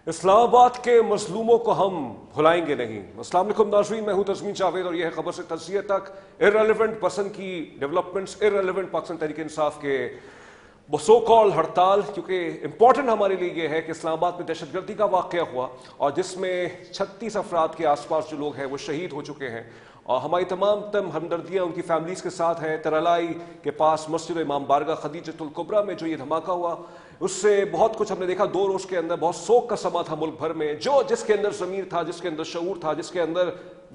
اسلام آباد کے مظلوموں کو ہم بھلائیں گے نہیں۔ السلام علیکم ناظرین، میں ہوں تسمین جاوید اور یہ ہے خبر سے تجزیے تک۔ ارریلیونٹ پسند کی ڈیولپمنٹس، ارریلیونٹ پاکستان تحریک انصاف کے سو کال ہڑتال، کیونکہ امپورٹنٹ ہمارے لیے یہ ہے کہ اسلام آباد میں دہشت گردی کا واقعہ ہوا اور جس میں 36 افراد کے آس پاس جو لوگ ہیں وہ شہید ہو چکے ہیں، اور ہماری تمام ہمدردیاں ان کی فیملیز کے ساتھ ہیں۔ ترالائی کے پاس مسجد امام بارگاہ خدیجۃ الکبریٰ میں جو یہ دھماکہ ہوا، اس سے بہت کچھ ہم نے دیکھا۔ 2 روز کے اندر بہت سوگ کا سما تھا ملک بھر میں۔ جس کے اندر ضمیر تھا، جس کے اندر شعور تھا، جس کے اندر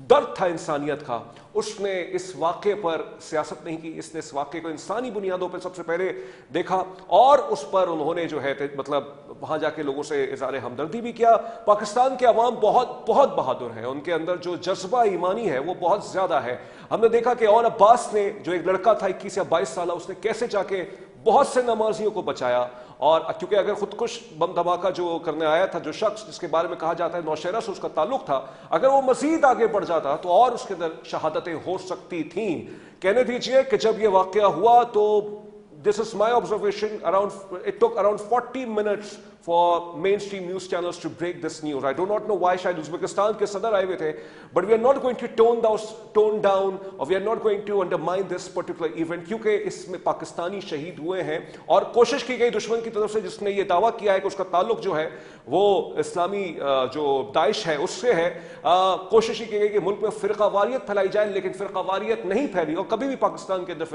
درد تھا انسانیت کا، اس نے اس واقعے پر سیاست نہیں کی، اس نے اس واقعے کو انسانی بنیادوں پر سب سے پہلے دیکھا اور اس پر انہوں نے جو ہے مطلب وہاں جا کے لوگوں سے اظہار ہمدردی بھی کیا۔ پاکستان کے عوام بہت بہادر ہیں، ان کے اندر جو جذبہ ایمانی ہے وہ بہت زیادہ ہے۔ ہم نے دیکھا کہ اون عباس نے، جو ایک لڑکا تھا 21 یا 22 سالہ، اس نے کیسے جا کے بہت سے نمازیوں کو بچایا، اور کیونکہ اگر خودکش بم دھماکہ جو کرنے آیا تھا جو شخص جس کے بارے میں کہا جاتا ہے نوشہرہ سے اس کا تعلق تھا، اگر وہ مزید آگے بڑھ جاتا تو اور اس کے اندر شہادتیں ہو سکتی تھیں۔ کہنے دیجئے کہ جب یہ واقعہ ہوا تو this is my observation, it took around 40 minutes for mainstream news channels to break this news. I do not know why. شاید ازبکستان کے صدر آئے ہوئے تھے، but we are not going to tone down or we are not going to undermine this particular event، کیونکہ اس میں پاکستانی شہید ہوئے ہیں اور کوشش کی گئی دشمن کی طرف سے، جس نے یہ دعویٰ کیا ہے کہ اس کا تعلق جو ہے وہ اسلامی جو داعش ہے اس سے ہے۔ کوشش کی گئی کہ ملک میں فرقہ واریت پھیلائی جائے، لیکن فرقہ واریت نہیں پھیلی اور کبھی بھی پاکستان کے اندر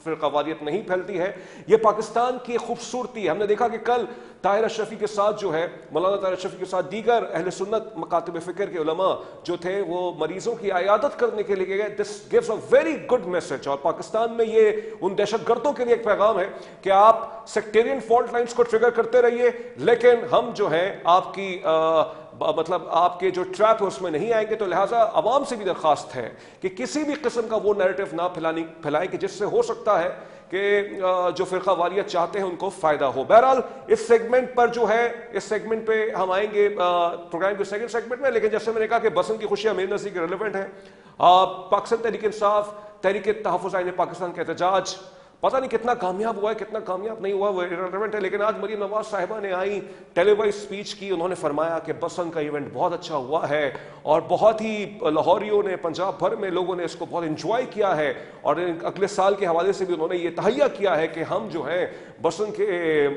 فرقہ واریت نہیں پھیلتی ہے۔ یہ پاکستان کی خوبصورتی ہے۔ ہم نے دیکھا کہ کل طاہر اشرفی کے ساتھ جو ہے، مولانا طاہر اشرفی کے ساتھ دیگر اہل سنت مکاتب فکر کے علماء جو تھے وہ مریضوں کی عیادت کرنے کے لیے گئے۔ This gives a very good message, اور پاکستان میں یہ ان دہشت گردوں کے لیے ایک پیغام ہے کہ آپ سیکٹیرین فالٹ لائنز کو ٹریگر کرتے رہیے، لیکن ہم جو ہیں آپ کی مطلب آپ کے جو ٹریپ ہے اس میں نہیں آئیں گے۔ تو لہٰذا عوام سے بھی درخواست ہے کہ کسی بھی قسم کا وہ نیریٹو نہ پھیلائیں کہ جس سے ہو سکتا ہے کہ جو فرقہ واریت چاہتے ہیں ان کو فائدہ ہو۔ بہرحال اس سیگمنٹ پر جو ہے، اس سیگمنٹ پہ ہم آئیں گے پروگرام کے سیکنڈ سیگمنٹ میں، لیکن جیسے میں نے کہا کہ بسنت کی خوشیاں میرے نزدیک ریلیونٹ ہیں۔ پاکستان تحریک انصاف، تحریک تحفظ آئین پاکستان کا احتجاج پتہ نہیں کتنا کامیاب ہوا ہے کتنا کامیاب نہیں ہوا، وہ ریلیونٹ ہے، لیکن آج مریم نواز صاحبہ نے آئی ٹیلی وائز اسپیچ کی، انہوں نے فرمایا کہ بسنت کا ایونٹ بہت اچھا ہوا ہے اور بہت ہی لاہوریوں نے، پنجاب بھر میں لوگوں نے اس کو بہت انجوائے کیا ہے، اور اگلے سال کے حوالے سے بھی انہوں نے یہ تہیہ کیا ہے کہ ہم جو ہیں بسنت کے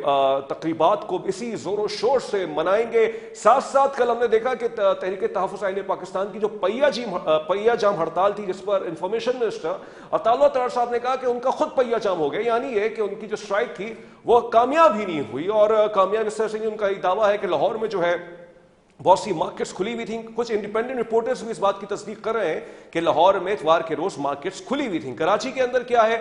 تقریبات کو اسی زور و شور سے منائیں گے۔ ساتھ ساتھ کل ہم نے دیکھا کہ تحریک تحفظ آئین پاکستان کی جو پہیہ جام ہڑتال تھی، جس پر انفارمیشن منسٹر عطا طاہر صاحب نے کہا کہ ان کا خود پہیہ جام ہو گیا، یعنی یہ کہ ان کی جو اسٹرائک تھی وہ کامیاب ہی نہیں ہوئی، اور کامیاب اس طرح سے ان کا یہ دعویٰ ہے کہ لاہور میں جو ہے بہت سی مارکیٹس کھلی ہوئی تھیں۔ کچھ انڈیپینڈنٹ رپورٹرز بھی اس بات کی تصدیق کر رہے ہیں کہ لاہور میں اتوار کے روز مارکیٹس کھلی ہوئی تھیں۔ کراچی کے اندر کیا ہے،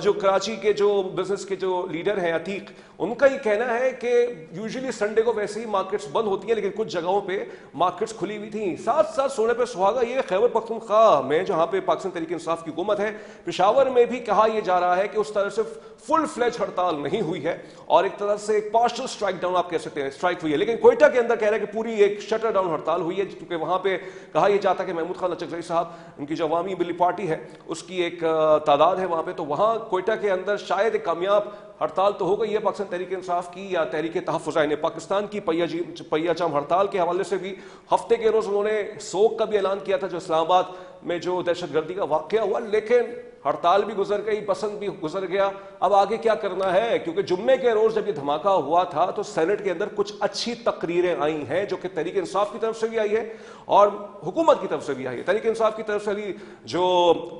جو کراچی کے جو بزنس کے جو لیڈر ہیں عتیق، ان کا یہ کہنا ہے کہ یوزلی سنڈے کو ویسے ہی مارکیٹس بند ہوتی ہیں، لیکن کچھ جگہوں پہ مارکیٹس کھلی ہوئی تھیں۔ ساتھ ساتھ سونے پہ سہاگا یہ خیبر پختونخوا میں جہاں پہ پاکستان تحریک انصاف کی حکومت ہے، پشاور میں بھی کہا یہ جا رہا ہے کہ اس طرح سے فل فلیج ہڑتال نہیں ہوئی ہے، اور ایک طرح سے پارشل اسٹرائک ڈاؤن آپ کہہ سکتے ہیں، اسٹرائک ہوئی ہے، لیکن کوئٹہ کے اندر کہہ رہے ہیں کہ پوری ایک شٹر ڈاؤن ہڑتال ہوئی ہے، کیونکہ وہاں پہ کہا یہ جاتا ہے کہ محمود خان اچکزئی صاحب، ان کی جو عوامی ملی پارٹی ہے اس کی ایک تعداد ہے وہاں پہ، تو وہاں کوئٹہ کے اندر شاید ایک کامیاب ہڑتال تو ہو گئی ہے پاکستان تحریک انصاف کی یا تحریک تحفظ آئین پاکستان کی پہیہ جام ہڑتال کے حوالے سے بھی ہفتے کے روز انہوں نے سوگ کا بھی اعلان کیا تھا جو اسلام آباد میں جو دہشت گردی کا واقعہ ہوا، لیکن ہڑتال بھی گزر گئی، بسنت بھی گزر گیا۔ اب آگے کیا کرنا ہے، کیونکہ جمعے کے روز جب یہ دھماکہ ہوا تھا تو سینٹ کے اندر کچھ اچھی تقریریں آئی ہیں جو کہ تحریک انصاف کی طرف سے بھی آئی ہے اور حکومت کی طرف سے بھی آئی ہے۔ تحریک انصاف کی طرف سے بھی جو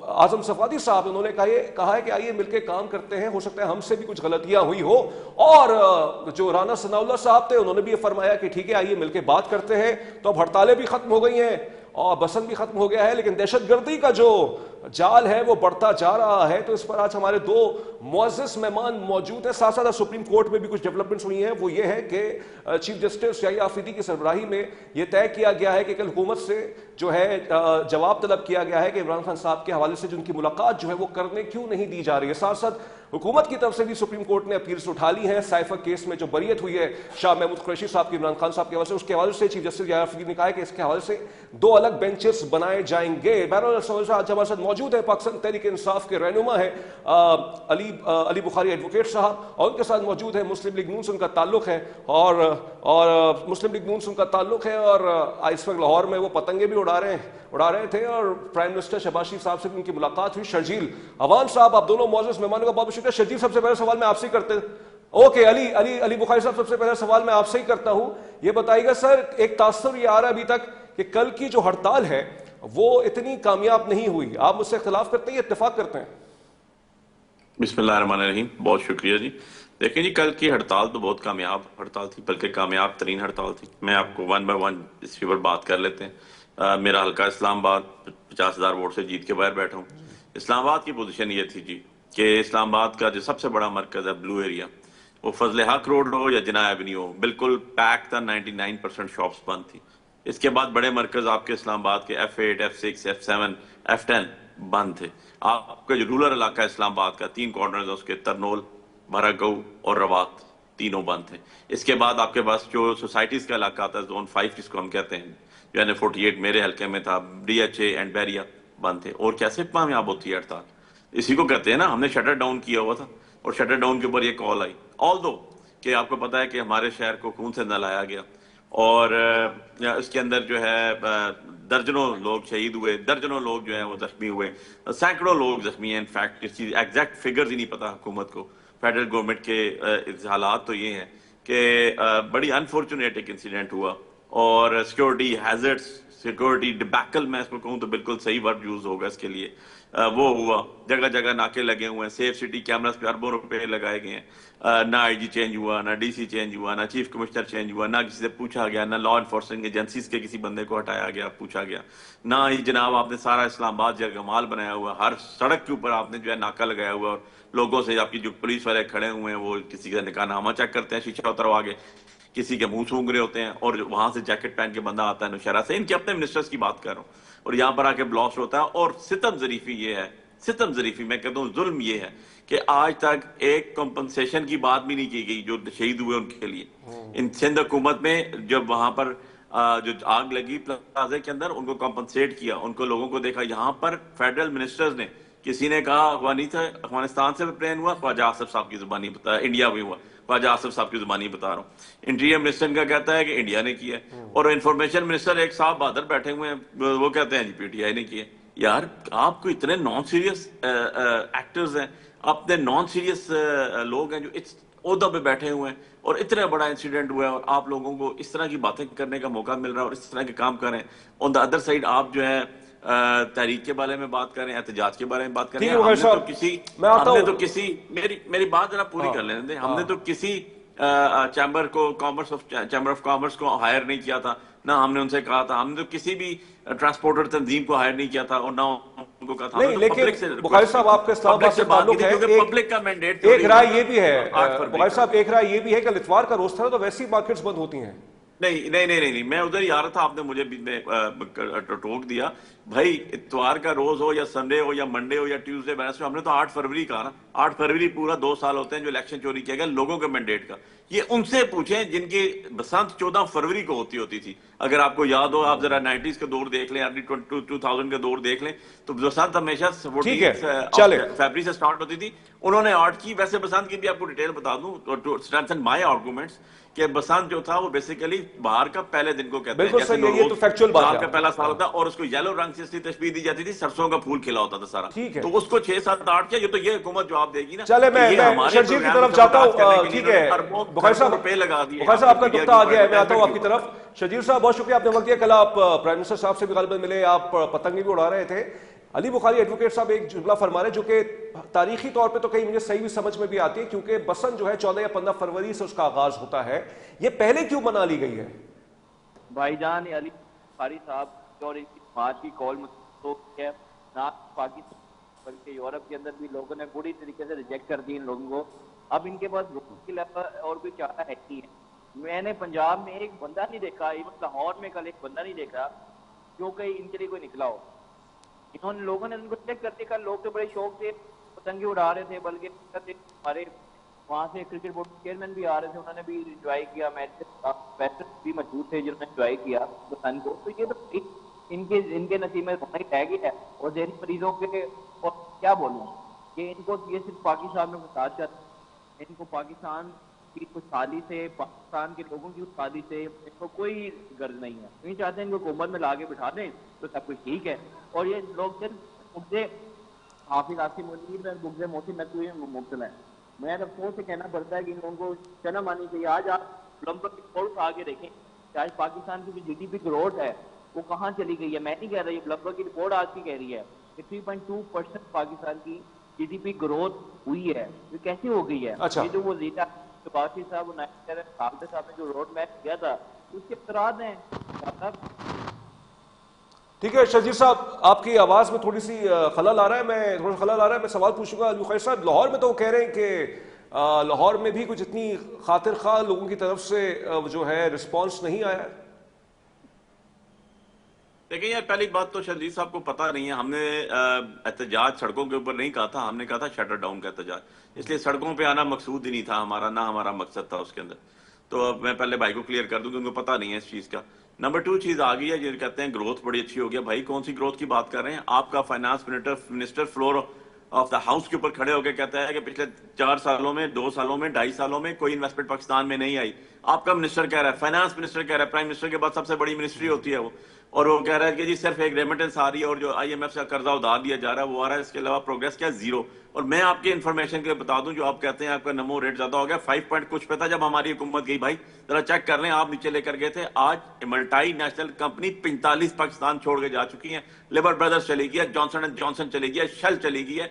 اعظم صفوتی صاحب، انہوں نے کہا ہے کہ آئیے مل کے کام کرتے ہیں، ہو سکتا ہے ہم سے بھی کچھ غلطیاں ہوئی ہو، اور جو رانا ثناء اللہ صاحب تھے انہوں نے بھی یہ فرمایا کہ ٹھیک ہے آئیے مل کے بات کرتے ہیں۔ تو اب ہڑتالیں بھی ختم ہو گئی ہیں اور بسنت بھی ختم ہو گیا ہے، لیکن دہشت گردی کا جو جال ہے وہ بڑھتا جا رہا ہے۔ تو اس پر آج ہمارے 2 معزز مہمان موجود ہیں، ساتھ ساتھ سپریم کورٹ میں بھی کچھ ڈیولپمنٹس ہوئی ہیں، وہ یہ ہے کہ چیف جسٹس یحییٰ آفریدی کی سربراہی میں یہ طے کیا گیا ہے کہ کل حکومت سے جو ہے جواب طلب کیا گیا ہے کہ عمران خان صاحب کے حوالے سے جو ان کی ملاقات جو ہے وہ کرنے کیوں نہیں دی جا رہی ہے۔ ساتھ ساتھ حکومت کی طرف سے بھی سپریم کورٹ نے اپیلز اٹھا لی ہیں، سائفر کیس میں جو بریت ہوئی ہے شاہ محمود قریشی صاحب کی عمران خان صاحب کے حوالے سے، اس کے حوالے سے چیف جسٹس یحییٰ آفریدی نے کہا ہے کہ اس کے حوالے سے 2 الگ بینچز بنائے جائیں گے۔ بہرحال آج ہمارے ساتھ موجود ہے پاکستان تحریک انصاف کے رہنما ہے علی بخاری ایڈوکیٹ صاحب, اور ان کے ساتھ موجود ہے مسلم لیگ نون سے ان کا تعلق ہے, اور مسلم لیگ نون سے ان کا تعلق ہے, اور اس وقت لاہور میں وہ پتنگیں بھی اڑا رہے تھے, اور پرائم منسٹر شہباز شریف صاحب سے بھی ان کی ملاقات ہوئی. شرجیل عوان صاحب, آپ دونوں معزز مہمانوں کا بہت بہت شکریہ. شرجیل سب سے پہلے سوال میں آپ سے ہی کرتے اوکے علی بخاری صاحب, سب سے پہلا سوال میں آپ سے ہی کرتا ہوں. یہ بتائیے گا سر, ایک تاثر یہ آ رہا ہے ابھی تک کہ کل کی جو ہڑتال ہے وہ اتنی کامیاب نہیں ہوئی, آپ مجھ سے اختلاف کرتے ہیں یا اتفاق کرتے ہیں؟ بسم اللہ الرحمن الرحیم. بہت شکریہ جی. دیکھیں جی, کل کی ہڑتال تو بہت کامیاب ہڑتال تھی, بلکہ کامیاب ترین ہڑتال تھی. میں آپ کو ون بائی ون اس کے اوپر بات کر لیتے ہیں. میرا حلقہ اسلام آباد 50,000 ووٹ سے جیت کے باہر بیٹھا ہوں. اسلام آباد کی پوزیشن یہ تھی جی کہ اسلام آباد کا جو سب سے بڑا مرکز ہے بلو ایریا, وہ فضل حق روڈ ہو یا جناح ایونیو ہو, بالکل پیک تھا. 99% شاپس بند تھی. اس کے بعد بڑے مرکز آپ کے اسلام آباد کے F8, F6, F7, F10 بند تھے. آپ کا جو رولر علاقہ ہے اسلام آباد کا, 3 کارنرز اس کے, ترنول, بھرگو اور روات, تینوں بند تھے. اس کے بعد آپ کے پاس جو سوسائٹیز کا علاقہ آتا ہے زون 5 جس کو ہم کہتے ہیں, جو N48 میرے حلقے میں تھا, DHA اینڈ بیریا بند تھے. اور کیسے کامیاب ہوتی ہے ہڑتال, اسی کو کہتے ہیں نا, ہم نے شٹر ڈاؤن کیا ہوا تھا, اور شٹر ڈاؤن کے اوپر یہ کال آئی. آل دو کہ آپ کو پتا ہے کہ ہمارے شہر کو خون سے نہ لایا گیا, اور اس کے اندر جو ہے درجنوں لوگ شہید ہوئے, درجنوں لوگ جو ہیں وہ زخمی ہوئے, سینکڑوں لوگ زخمی ہیں. انفیکٹ اس چیز ایگزیکٹ فگرز ہی نہیں پتا حکومت کو, فیڈرل گورنمنٹ کے. حالات تو یہ ہیں کہ بڑی انفارچونیٹ ایک انسیڈنٹ ہوا, اور سیکورٹی ہیزرڈس, سیکورٹی ڈبیکل میں اس کو کہوں تو بالکل صحیح ورڈ یوز ہوگا اس کے لیے, وہ ہوا. جگہ جگہ ناکے لگے ہوئے ہیں, سیف سٹی کیمراز پہ اربوں روپے لگائے گئے ہیں. نہ آئی جی چینج ہوا, نہ ڈی سی چینج ہوا, نہ چیف کمشنر چینج ہوا, نہ کسی سے پوچھا گیا, نہ لا انفورسنگ ایجنسیز کے کسی بندے کو ہٹایا گیا, پوچھا گیا, نہ ہی جناب آپ نے سارا اسلام آباد جگمال بنایا ہوا, ہر سڑک کے اوپر آپ نے جو ہے ناکہ لگایا ہوا, اور لوگوں سے آپ کی جو پولیس والے کھڑے ہوئے ہیں وہ کسی کا نکاح نامہ چیک کرتے ہیں, شیشہ اتروا کے, کسی کے منہ سونگ رہے ہوتے ہیں, اور وہاں سے جیکٹ پہن کے بندہ آتا ہے نوشہرہ سے. ان کے اپنے منسٹرز کی بات کر رہا ہوں, اور یہاں پر آ کے بلاسٹ ہوتا ہے. اور ستم ظریفی یہ ہے, ستم ظریفی میں کہتا ہوں ظلم یہ ہے کہ آج تک ایک کمپنسیشن کی بات بھی نہیں کی گئی جو شہید ہوئے ان کے لیے. ان سندھ حکومت میں جب وہاں پر جو آگ لگی پلازے کے اندر, ان کو کمپنسیٹ کیا, ان کو لوگوں کو دیکھا. یہاں پر فیڈرل منسٹرز نے, کسی نے کہا افغانستان سے پلین ہوا, خواجہ آصف صاحب کی زبانی بتا, انڈیا میں ہوا, خواجہ آصف صاحب کی زبانی بتا رہا ہوں. انٹیریئر منسٹر کا کہتا ہے کہ انڈیا نے کیا ہے, اور انفارمیشن منسٹر ایک صاحب بہادر بیٹھے ہوئے ہیں, وہ کہتے ہیں جی PTI نے کیا. یار آپ کو اتنے نان سیریس ایکٹرز ہیں, اپنے نان سیریس لوگ ہیں جو اس عہدہ پہ بیٹھے ہوئے ہیں, اور اتنا بڑا انسیڈنٹ ہوا ہے, اور آپ لوگوں کو اس طرح کی باتیں کرنے کا موقع مل رہا ہے, اور اس طرح کے کام کر رہے ہیں. آن دا ادر سائڈ آپ جو ہے تحریک کے بارے میں بات کریں, احتجاج کے بارے میں بات کریں. ہم نے تو کسی میری بات ذرا پوری کر لینے دیں. ہم نے تو کسی چیمبر آف کامرس کو ہائر نہیں کیا تھا, نہ ہم نے ان سے کہا تھا. ہم نے تو کسی بھی ٹرانسپورٹر تنظیم کو ہائر نہیں کیا تھا, اور نہ ان کو کہا تھا. نہیں, لیکن بخاری صاحب آپ کے اسلام آباد سے تعلق ہے, پبلک کا مینڈیٹ ایک رائے یہ بھی ہے بخاری صاحب, ایک رائے یہ بھی ہے کہ اتوار کا روز تھا تو ویسی مارکیٹس بند ہوتی ہیں. نہیں, میں ادھر ہی آ رہا تھا, آپ نے مجھے ٹوک دیا. بھائی اتوار کا روز ہو یا سنڈے ہو یا منڈے ہو یا ٹیوزڈے ویڈنسڈے, ہم نے تو 8 فروری کہا نا. 8 فروری پورا 2 سال ہوتے ہیں جو الیکشن چوری کیا گیا لوگوں کے مینڈیٹ کا. یہ ان سے پوچھیں جن کی بسنت 14 فروری کو ہوتی تھی. اگر آپ کو یاد ہو, آپ ذرا 90s کا دور دیکھ لیں, ارلی 2000 کا دور دیکھ لیں, تو بسنت ہمیشہ 14 فروری سے سٹارٹ ہوتی تھی. انہوں نے آرٹ کی. ویسے بسنت کی بھی آپ کو ڈیٹیل بتا دوں, ٹو اسٹرینتھن مائی آرگومنٹس, کہ بسنت جو تھا وہ بیسیکلی بہار کا پہلے دن کو کہتے ہیں, جیسے نوروز سال کا پہلا سال ہوتا ہے, اور اس کو یلو رنگ سے اس لیے تشبیہ دی جاتی تھی, سرسوں کا پھول کھلا ہوتا تھا سارا. تو اس کو 6 7 8 کیا, یہ تو یہ حکومت جواب دے گی نا. چلے میں شرجیل کی طرف جاتا ہوں. ٹھیک ہے بخاری صاحب, روپے لگا دیے. بخاری صاحب آپ کا نقطہ آ گیا ہے, میں آتا ہوں آپ کی طرف. شرجیل صاحب بہت شکریہ, آپ نے وقت دیا. کل آپ پرائم منسٹر صاحب سے بھی غالباً ملے, آپ پتنگیں بھی اڑا رہے تھے. علی بخاری ایڈوکیٹ صاحب ایک جملہ فرما رہے ہیں جو کہ تاریخی طور پہ تو کہیں مجھے صحیح بھی سمجھ میں بھی آتی ہے, کیونکہ بسنت جو ہے 14 یا 15 فروری سے اس کا آغاز ہوتا ہے. یہ پہلے کیوں منا لی گئی ہے بھائی جان؟ علی بخاری صاحب اور ان کی سماج کی کال ہے, نہ پاکستان بلکہ یورپ کے اندر بھی لوگوں نے بری طریقے سے ریجیکٹ کر دی ان لوگوں کو. اب ان کے پاس لوگوں کے علاوہ اور کوئی چارہ ہے نہیں ہے. میں نے پنجاب میں ایک بندہ نہیں دیکھا, ایون لاہور میں کل ایک بندہ نہیں دیکھا جو کہ ان کے لیے کوئی نکلا ہو. انہوں نے لوگوں نے ان کو ریجیکٹ کر دیا. لوگ تو بڑے شوق سے پتنگیں اڑا رہے تھے, بلکہ ہمارے وہاں سے کرکٹ بورڈ کے چیئرمین بھی آ رہے تھے, انہوں نے بھی انجوائے کیا. میچ بھی موجود تھے جنہوں نے انجوائے کیا پسند کو. تو یہ تو ان کے نصیب میں ہونا ہی رہ گیا ہے. اور ذہنی مریضوں کے اور کیا بولوں کہ ان کو یہ صرف پاکستان میں فساد چاہتے ہیں. ان کو پاکستان کی خوشحالی سے, پاکستان کے لوگوں کی خوشحالی سے ان کو کوئی غرض نہیں ہے. نہیں چاہتے ہیں کہ حکومت میں لا کے بٹھا دیں تو سب کچھ ٹھیک ہے. اور یہ لوگ صرف مجھے حافظ عاصم منیر میں بغض محسن نقوی میں مبتلا ہے. میں افسوس سے کہنا پڑتا ہے کہ ان لوگوں کو شرم آنی چاہیے. آج آپ بلمبرگ کی رپورٹ آگے دیکھیں کہ آج پاکستان کی جو جی ڈی پی گروتھ ہے وہ کہاں چلی گئی ہے. میں نہیں کہہ رہا, یہ بلمبرگ کی رپورٹ آج کی کہہ رہی ہے کہ 3.2% پاکستان کی جی ڈی پی گروتھ ہوئی ہے. یہ کیسے ہو گئی ہے؟ یہ جو وہ زیٹا شباشی صاحب خالد صاحب نے جو روڈ میپ کیا تھا اس کے اثرات ہیں. ٹھیک ہے شجیر صاحب, آپ کی آواز میں تھوڑی سی خلل آ رہا ہے, میں سوال پوچھوں گا. خیر صاحب, لاہور میں تو وہ کہہ رہے ہیں کہ لاہور میں بھی کچھ اتنی خاطر خواہ لوگوں کی طرف سے جو ہے رسپانس نہیں آیا ہے. دیکھیں یار, پہلی بات تو شرجیل صاحب کو پتہ نہیں ہے. ہم نے احتجاج سڑکوں کے اوپر نہیں کہا تھا, ہم نے کہا تھا شٹر ڈاؤن کا احتجاج. اس لیے سڑکوں پہ آنا مقصود ہی نہیں تھا ہمارا, نہ ہمارا مقصد تھا اس کے اندر. تو میں پہلے بھائی کو کلیئر کر دوں کہ ان کو پتہ نہیں ہے اس چیز کا. نمبر 2 چیز آ گئی ہے, جو کہتے ہیں گروتھ بڑی اچھی ہو گیا. بھائی کون سی گروتھ کی بات کر رہے ہیں آپ؟ کا finance minister floor of the house کے اوپر کھڑے ہو کے کہتا ہے کہ پچھلے 4 سالوں میں, 2 سالوں میں, 2.5 سالوں میں کوئی انویسٹمنٹ پاکستان میں نہیں آئی. آپ کا منسٹر کہہ رہا ہے, فائنانس منسٹر کہہ رہا ہے, پرائم منسٹر کے بعد سب سے بڑی منسٹری ہوتی ہے وہ, اور وہ کہہ رہا ہے کہ جی صرف ایک ریمیٹنس آ رہی ہے اور جو آئی ایم ایف سے قرضہ ادھار دیا جا رہا ہے وہ آ رہا ہے. اس کے علاوہ پروگریس کیا؟ زیرو. اور میں آپ کے انفارمیشن کے لیے بتا دوں, جو آپ کہتے ہیں آپ کا نمو ریٹ زیادہ ہو گیا, 5 پوائنٹ کچھ پہ تھا جب ہماری حکومت گئی. بھائی ذرا چیک کر لیں, آپ نیچے لے کر گئے تھے. آج ملٹائی نیشنل کمپنی 45 پاکستان چھوڑ کے جا چکی ہیں. لیبر بردرز چلی گئی ہے, جانسن اینڈ جانسن چلی گئی ہے, شیل چلی گئی ہے,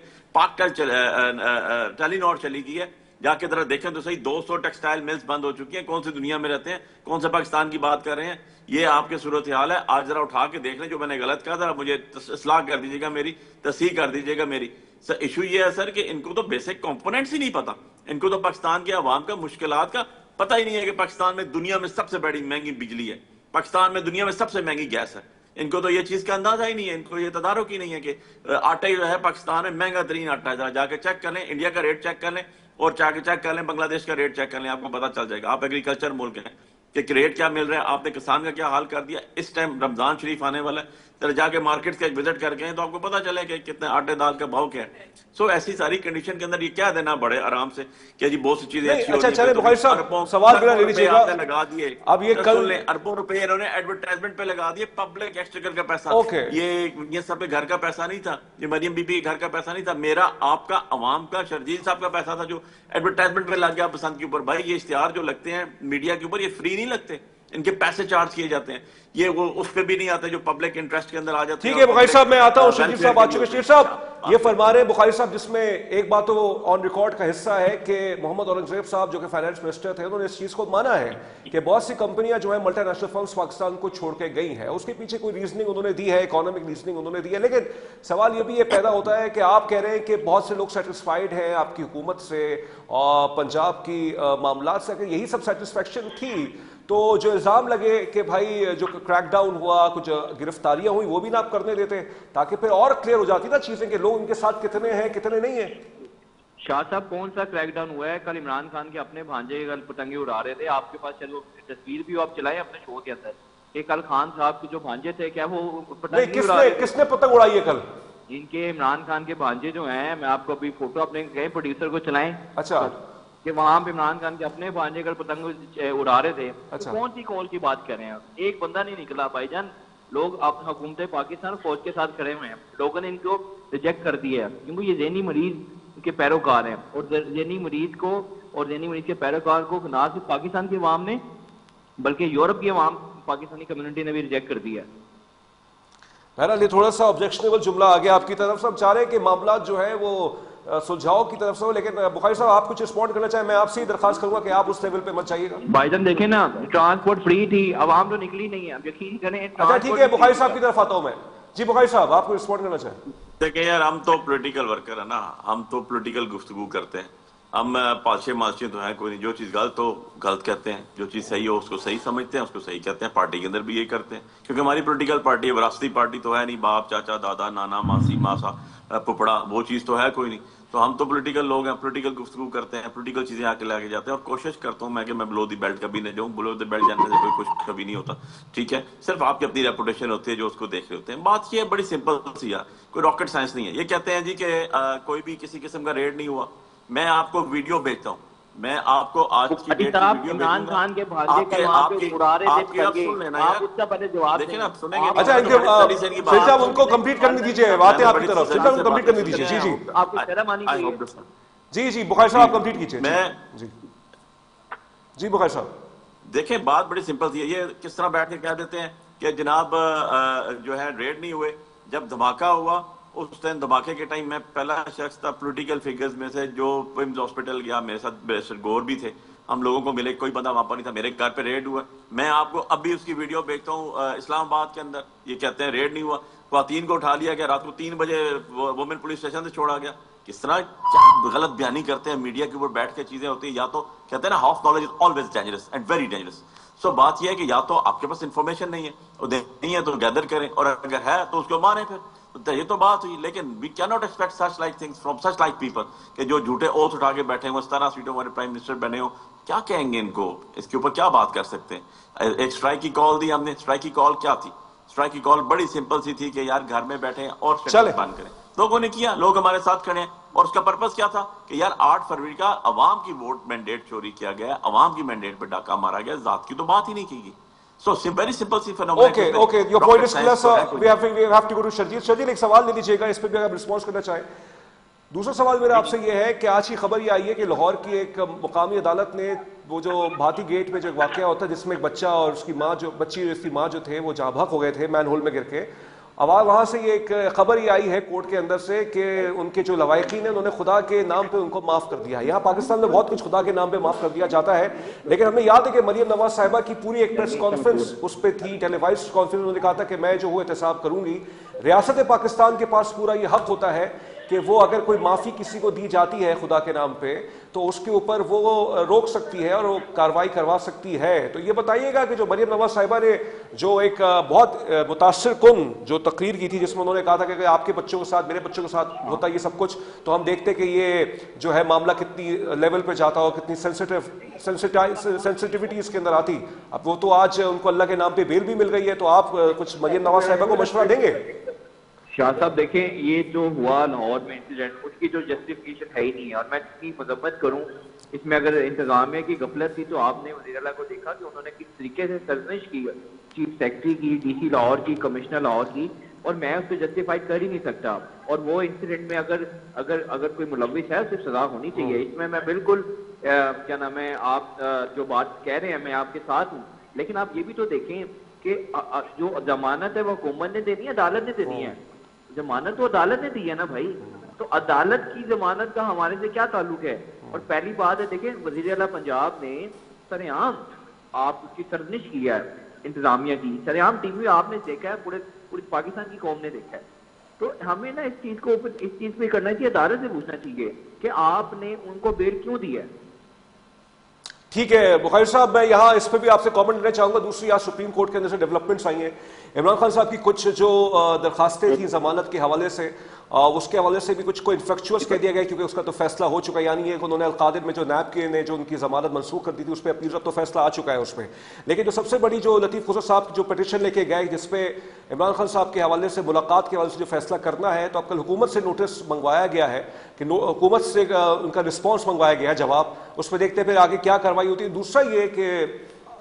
ٹیلینور چلی گئی ہے. جا کے ذرا دیکھیں تو صحیح, 200 ٹیکسٹائل ملز بند ہو چکی ہیں. کون سی دنیا میں رہتے ہیں, کون سے پاکستان کی بات کر رہے ہیں؟ یہ آپ کے صورتحال ہے. آج ذرا اٹھا کے دیکھ لیں, جو میں نے غلط کہا ذرا مجھے اصلاح کر دیجیے گا, میری تصحیح کر دیجیے گا میری. سر ایشو یہ ہے سر کہ ان کو تو بیسک کمپوننٹس ہی نہیں پتا. ان کو تو پاکستان کے عوام کا مشکلات کا پتہ ہی نہیں ہے کہ پاکستان میں دنیا میں سب سے بڑی مہنگی بجلی ہے, پاکستان میں دنیا میں سب سے مہنگی گیس ہے. ان کو تو یہ چیز کا اندازہ ہی نہیں ہے, ان کو یہ تدارک ہی نہیں ہے کہ آٹا جو ہے پاکستان میں مہنگا ترین آٹا ہے. ذرا جا کے چیک کر لیں, انڈیا کا ریٹ چیک کر لیں, اور جا کے چیک کر لیں بنگلہ دیش کا ریٹ چیک کر لیں, آپ کو پتہ چل جائے گا. آپ ایگریکلچر ملک ہیں کہ ریٹ کیا مل رہا ہے. آپ نے کسان کا کیا حال کر دیا. اس ٹائم رمضان شریف آنے والا ہے, ذرا جا کے مارکیٹ کا ایک وزٹ کر کے تو آپ کو پتہ چلے کہ کتنے آٹے دال کا بھاؤ کیا ہے. سو ایسی ساری کنڈیشن کے اندر یہ کیا دینا بڑے آرام سے کہ جی بہت سی چیزیں اچھی ہو رہی ہیں. بخاری صاحب سوال بنا لے لیجیے گا, لگا دیے اب یہ کل اربوں روپے انہوں نے ایڈورٹائزمنٹ پہ لگا دیے, پبلک ایکسچیکر کا پیسہ. یہ سب کے گھر کا پیسہ نہیں تھا, یہ مریم بی بی کے گھر کا پیسہ نہیں تھا, میرا آپ کا عوام کا شرجیل صاحب کا پیسہ تھا جو ایڈورٹائزمنٹ پہ لگ گیا پسند کے اوپر. بھائی یہ اشتہار جو لگتے ہیں میڈیا کے اوپر یہ فری نہیں لگتے, ان کے پیسے چارج کیے جاتے ہیں. یہ وہ اس پہ بھی نہیں آتے جو پبلک انٹرسٹ کے اندر آ جاتے ہیں. ٹھیک ہے بخاری صاحب, میں آتا ہوں. شجیر صاحب آ چکے. شجیر صاحب یہ فرما رہے ہیں بخاری صاحب, جس میں ایک بات تو آن ریکارڈ کا حصہ ہے کہ محمد اورنگزیب صاحب جو کہ فائنانس منسٹر تھے, انہوں نے اس چیز کو مانا ہے کہ بہت سی کمپنیاں جو ہے ملٹی نیشنل فرمز پاکستان کو چھوڑ کے گئی ہیں. اس کے پیچھے کوئی ریزننگ انہوں نے دی ہے, اکانومک ریزننگ انہوں نے دی ہے. لیکن سوال یہ بھی یہ پیدا ہوتا ہے کہ آپ کہہ رہے ہیں کہ بہت سے لوگ سیٹسفائیڈ ہیں آپ کی حکومت سے اور پنجاب کی معاملات سے. اگر یہی سب سیٹسفیکشن تھی تو جو الزام لگے کہ بھائی جو کریک ڈاؤن ہوا, کچھ گرفتاریاں ہوئی, وہ بھی نہ آپ کرنے دیتے تاکہ پھر اور کلیئر ہو جاتی نا چیزیں کہ لوگ ان کے ساتھ کتنے ہیں کتنے نہیں ہیں. شاہ صاحب کون سا کریک ڈاؤن ہوا ہے؟ کل عمران خان کے اپنے بھانجے کل پتنگیں اڑا رہے تھے. آپ کے پاس چلو تصویر بھی آپ چلائیں اپنے شو کے اندر کہ کل خان صاحب کے جو بھانجے تھے کیا وہ پتنگ اڑا رہے تھے؟ کس نے پتنگ اڑائی ہے کل؟ ان کے عمران خان کے بھانجے جو ہیں, میں آپ کو ابھی فوٹو اپنے کہیں پروڈیوسر کو چلائیں. اچھا, کہ وہاں پہ عمران خان کے اپنے بھانجے کل پتنگ اڑا رہے تھے. کون سی کال کی بات کر رہے ہیں؟ ایک بندہ نہیں نکلا بھائی جان. لوگ آپ حکومت پاکستان فوج کے ساتھ کھڑے ہوئے ہیں, لوگوں نے ان کو ریجیکٹ کر دیا ہے کیونکہ یہ ذہنی مریض کے پیروکار ہیں. اور ذہنی مریض کو اور ذہنی مریض کے پیروکار کو نہ صرف پاکستان کی عوام نے بلکہ یورپ کی عوام, پاکستانی کمیونٹی نے بھی ریجیکٹ کر دیا ہے. بہرحال یہ تھوڑا سا آبجیکشنیبل جملہ آ گیا آپ کی طرف سے. ہم چاہ رہے ہیں کہ معاملات جو ہے وہ سلجھاؤ کی طرف سے ہو, لیکن بخاری صاحب آپ کچھ رسپونڈ کرنا چاہیں, میں آپ سے ہی درخواست کروں گا کہ آپ اس لیول پہ مت جائیے گا. بھائی جان دیکھیں نا, ٹرانسپورٹ فری تھی, عوام تو نکلی نہیں ہے, یقین کریں. اچھا ٹھیک ہے, بخاری صاحب کی طرف آتا ہوں میں. جی بخاری صاحب آپ کو رسپونڈ کرنا چاہیں. دیکھیں یار, ہم تو پولیٹیکل ورکر ہیں نا, ہم تو پولیٹیکل گفتگو کرتے ہیں. ہم پادشاہ ماسٹر تو ہیں کوئی نہیں, جو چیز غلط ہو غلط کہتے ہیں, جو چیز صحیح ہو اس کو صحیح سمجھتے ہیں, اس کو صحیح کہتے ہیں. پارٹی کے اندر بھی یہی کرتے ہیں کیونکہ ہماری پولیٹیکل پارٹی ہے, وراثتی پارٹی تو ہے نہیں, باپ چاچا دادا نانا ماسی ماسا پپڑا وہ چیز تو ہے کوئی نہیں. تو ہم تو پولیٹیکل لوگ ہیں, پولیٹیکل گفتگو کرتے ہیں, پولیٹیکل چیزیں آ کے لا کے جاتے ہیں, اور کوشش کرتا ہوں میں کہ میں بلو دی بیلٹ کبھی نہ جاؤں. بلو دی بیلٹ جانے سے کوئی کچھ کبھی نہیں ہوتا, ٹھیک ہے, صرف آپ کی اپنی ریپوٹیشن ہوتی ہے جو اس کو دیکھ رہے ہوتے ہیں. بات یہ ہے بڑی سمپل سی ہے, کوئی راکٹ سائنس نہیں ہے. یہ کہتے ہیں جی کہ کوئی بھی کسی قسم کا ریڈ نہیں ہوا. میں آپ کو ویڈیو بھیجتا ہوں, میں آپ کو آج کی ڈیٹ کی ویڈیو بھیجوں عمران گا. خان کے بھانجے کا وہاں پہ اڑا رہے تھے آپ پتنگے, سن لینا آپ یار, اس کا پہلے جواب دیکھیں دیں. نا, سنیں گے. اچھا ان کے سہیل صاحب ان کو کمپلیٹ کرنے دیجیے, باتیں آپ کی طرف. سہیل صاحب ان کو کمپلیٹ کرنے دیجیے. جی جی آپ کو شرم آنی چاہیے. جی جی بخاری صاحب آپ کمپلیٹ کیجیے. میں جی جی بخاری صاحب دیکھیں بات بڑی سمپل سی ہے. یہ کس طرح بیٹھ کے کہہ دیتے ہیں کہ جناب جو ہے ریڈ نہیں ہوئے. جب دھماکہ ہوا اس ٹائم, دھماکے کے ٹائم میں پہلا شخص تھا پولیٹیکل فگرز میں سے جو ومز ہاسپٹل گیا, میرے ساتھ بیرسٹر گور بھی تھے, ہم لوگوں کو ملے, کوئی بندہ وہاں پر نہیں تھا. میرے گھر پہ ریڈ ہوا, میں آپ کو اب بھی اس کی ویڈیو بھیجتا ہوں. اسلام آباد کے اندر یہ کہتے ہیں ریڈ نہیں ہوا, خواتین کو اٹھا لیا گیا, رات کو 3 بجے وومن پولیس اسٹیشن سے چھوڑا گیا. کس طرح غلط بیانی کرتے ہیں میڈیا کے اوپر بیٹھ کے چیزیں ہوتی ہیں. یا تو کہتے ہیں نا half knowledge is always dangerous and very dangerous. So بات یہ ہے کہ یا تو آپ کے پاس انفارمیشن نہیں ہے, اور نہیں ہے تو گیدر کریں, اور اگر ہے تو اس کو مانیں. پھر یہ تو بات ہوئی, لیکن we can not expect such like things from such like people کہ جو جھوٹے اوتھ اٹھا کے بیٹھے ہوں, 17 سیٹوں والے پرائم منسٹر بنے ہوں. کیا کہیں گے ان کو, اس کے اوپر کیا بات کر سکتے ہیں. ایک اسٹرائک کی کال دی ہم نے. اسٹرائک کی کال کیا تھی؟ اسٹرائک کی کال بڑی سمپل سی تھی کہ یار گھر میں بیٹھے اور شٹر بند کریں. لوگوں نے کیا, لوگ ہمارے ساتھ کھڑے ہیں, اور اس کا پرپس کیا تھا کہ یار 8 فروری کا عوام کی ووٹ مینڈیٹ چوری کیا گیا, عوام کی مینڈیٹ پہ ڈاکہ مارا گیا, ذات کی تو بات ہی نہیں کی گئی. So very simple C phenomenon. Okay, your point is clear, sir. We have to go to Sharjeel. Sharjeel ایک سوال لے لیجیے گا, اس پہ بھی آپ رسپانس کرنا چاہیں. دوسرا سوال میرا آپ سے یہ ہے کہ آج کی خبر یہ آئی ہے کہ لاہور کی ایک مقامی عدالت نے وہ جو بھاتی گیٹ میں جو ایک واقعہ ہوتا ہے جس میں ایک بچہ اور اس کی ماں اس کی ماں جو تھے وہ جہاں بھگ ہو گئے تھے مین ہول میں گر کے, وہاں سے یہ ایک خبر یہ آئی ہے کورٹ کے اندر سے کہ ان کے جو لوائقین ہیں انہوں نے خدا کے نام پہ ان کو معاف کر دیا. یہاں پاکستان میں بہت کچھ خدا کے نام پہ معاف کر دیا جاتا ہے, لیکن ہمیں یاد ہے کہ مریم نواز صاحبہ کی پوری ایک پریس کانفرنس اس پہ تھی, ٹیلی وائز کانفرنس. انہوں نے کہا تھا کہ میں جو ہوں احتساب کروں گی. ریاست پاکستان کے پاس پورا یہ حق ہوتا ہے کہ وہ اگر کوئی معافی کسی کو دی جاتی ہے خدا کے نام پہ تو اس کے اوپر وہ روک سکتی ہے اور وہ کارروائی کروا سکتی ہے. تو یہ بتائیے گا کہ جو مریم نواز صاحبہ نے جو ایک بہت متاثر کن جو تقریر کی تھی جس میں انہوں نے کہا تھا کہ آپ کے بچوں کے ساتھ میرے بچوں کے ساتھ ہوتا یہ سب کچھ, تو ہم دیکھتے کہ یہ جو ہے معاملہ کتنی لیول پہ جاتا ہو, کتنی سینسٹیوٹی اس کے اندر آتی. اب وہ تو آج ان کو اللہ کے نام پہ بیل بھی مل گئی ہے, تو آپ کچھ مریم نواز صاحبہ کو مشورہ دیں گے؟ شاہ صاحب دیکھیں, یہ جو ہوا لاہور میں انسیڈنٹ, اس کی جو جسٹیفیکیشن ہے ہی نہیں ہے, اور میں جتنی مذمت کروں اس میں اگر انتظامیہ کی غفلت تھی تو آپ نے وزیر اعلیٰ کو دیکھا کہ انہوں نے کس طریقے سے سرزنش کی چیف سیکرٹری کی, ڈی سی لاہور کی, کمشنر لاہور کی, اور میں اس کو جسٹیفائی کر ہی نہیں سکتا. اور وہ انسیڈنٹ میں اگر کوئی ملوث ہے اسے سزا ہونی چاہیے. اس میں بالکل کیا نام ہے, آپ جو بات کہہ رہے ہیں میں آپ کے ساتھ ہوں, لیکن آپ یہ بھی تو دیکھیں کہ جو ضمانت ہے وہ حکومت نے دینی ہے, عدالت نے دینی ہے. ضمانت تو عدالت نے دی ہے نا بھائی, تو عدالت کی ضمانت کا ہمارے سے کیا تعلق ہے؟ اور پہلی بات ہے دیکھیں, وزیر اعلیٰ پنجاب نے سر عام آپ اس کی سرزنش کی ہے انتظامیہ کی, سر عام ٹی وی آپ نے دیکھا ہے, پورے پاکستان کی قوم نے دیکھا ہے. تو ہمیں نا اس چیز پہ کرنا چاہیے, عدالت سے پوچھنا چاہیے کہ آپ نے ان کو بیل کیوں دی ہے. ٹھیک ہے بخاری صاحب, میں یہاں اس پہ بھی آپ سے کامنٹ لینا چاہوں گا. دوسری آج سپریم کورٹ کے اندر سے ڈیولپمنٹس آئی ہیں. عمران خان صاحب کی کچھ جو درخواستیں تھیں ضمانت کے حوالے سے, اس کے حوالے سے بھی کچھ کو انفیکچوس کہہ دیا گیا کیونکہ اس کا تو فیصلہ ہو چکا ہے. یعنی یہ کہ انہوں نے القادر میں جو نیب کے نے جو ان کی ضمانت منسوخ کر دی تھی اس پہ اپیل تو فیصلہ آ چکا ہے اس پہ. لیکن جو سب سے بڑی جو لطیف خسرو صاحب جو پٹیشن لے کے گئے جس پہ عمران خان صاحب کے حوالے سے ملاقات کے حوالے سے جو فیصلہ کرنا ہے, تو اب کل حکومت سے نوٹس منگوایا گیا ہے کہ حکومت سے ان کا رسپانس منگوایا گیا ہے, جواب. اس پہ دیکھتے پھر آگے کیا کارروائی ہوتی ہے. دوسرا یہ کہ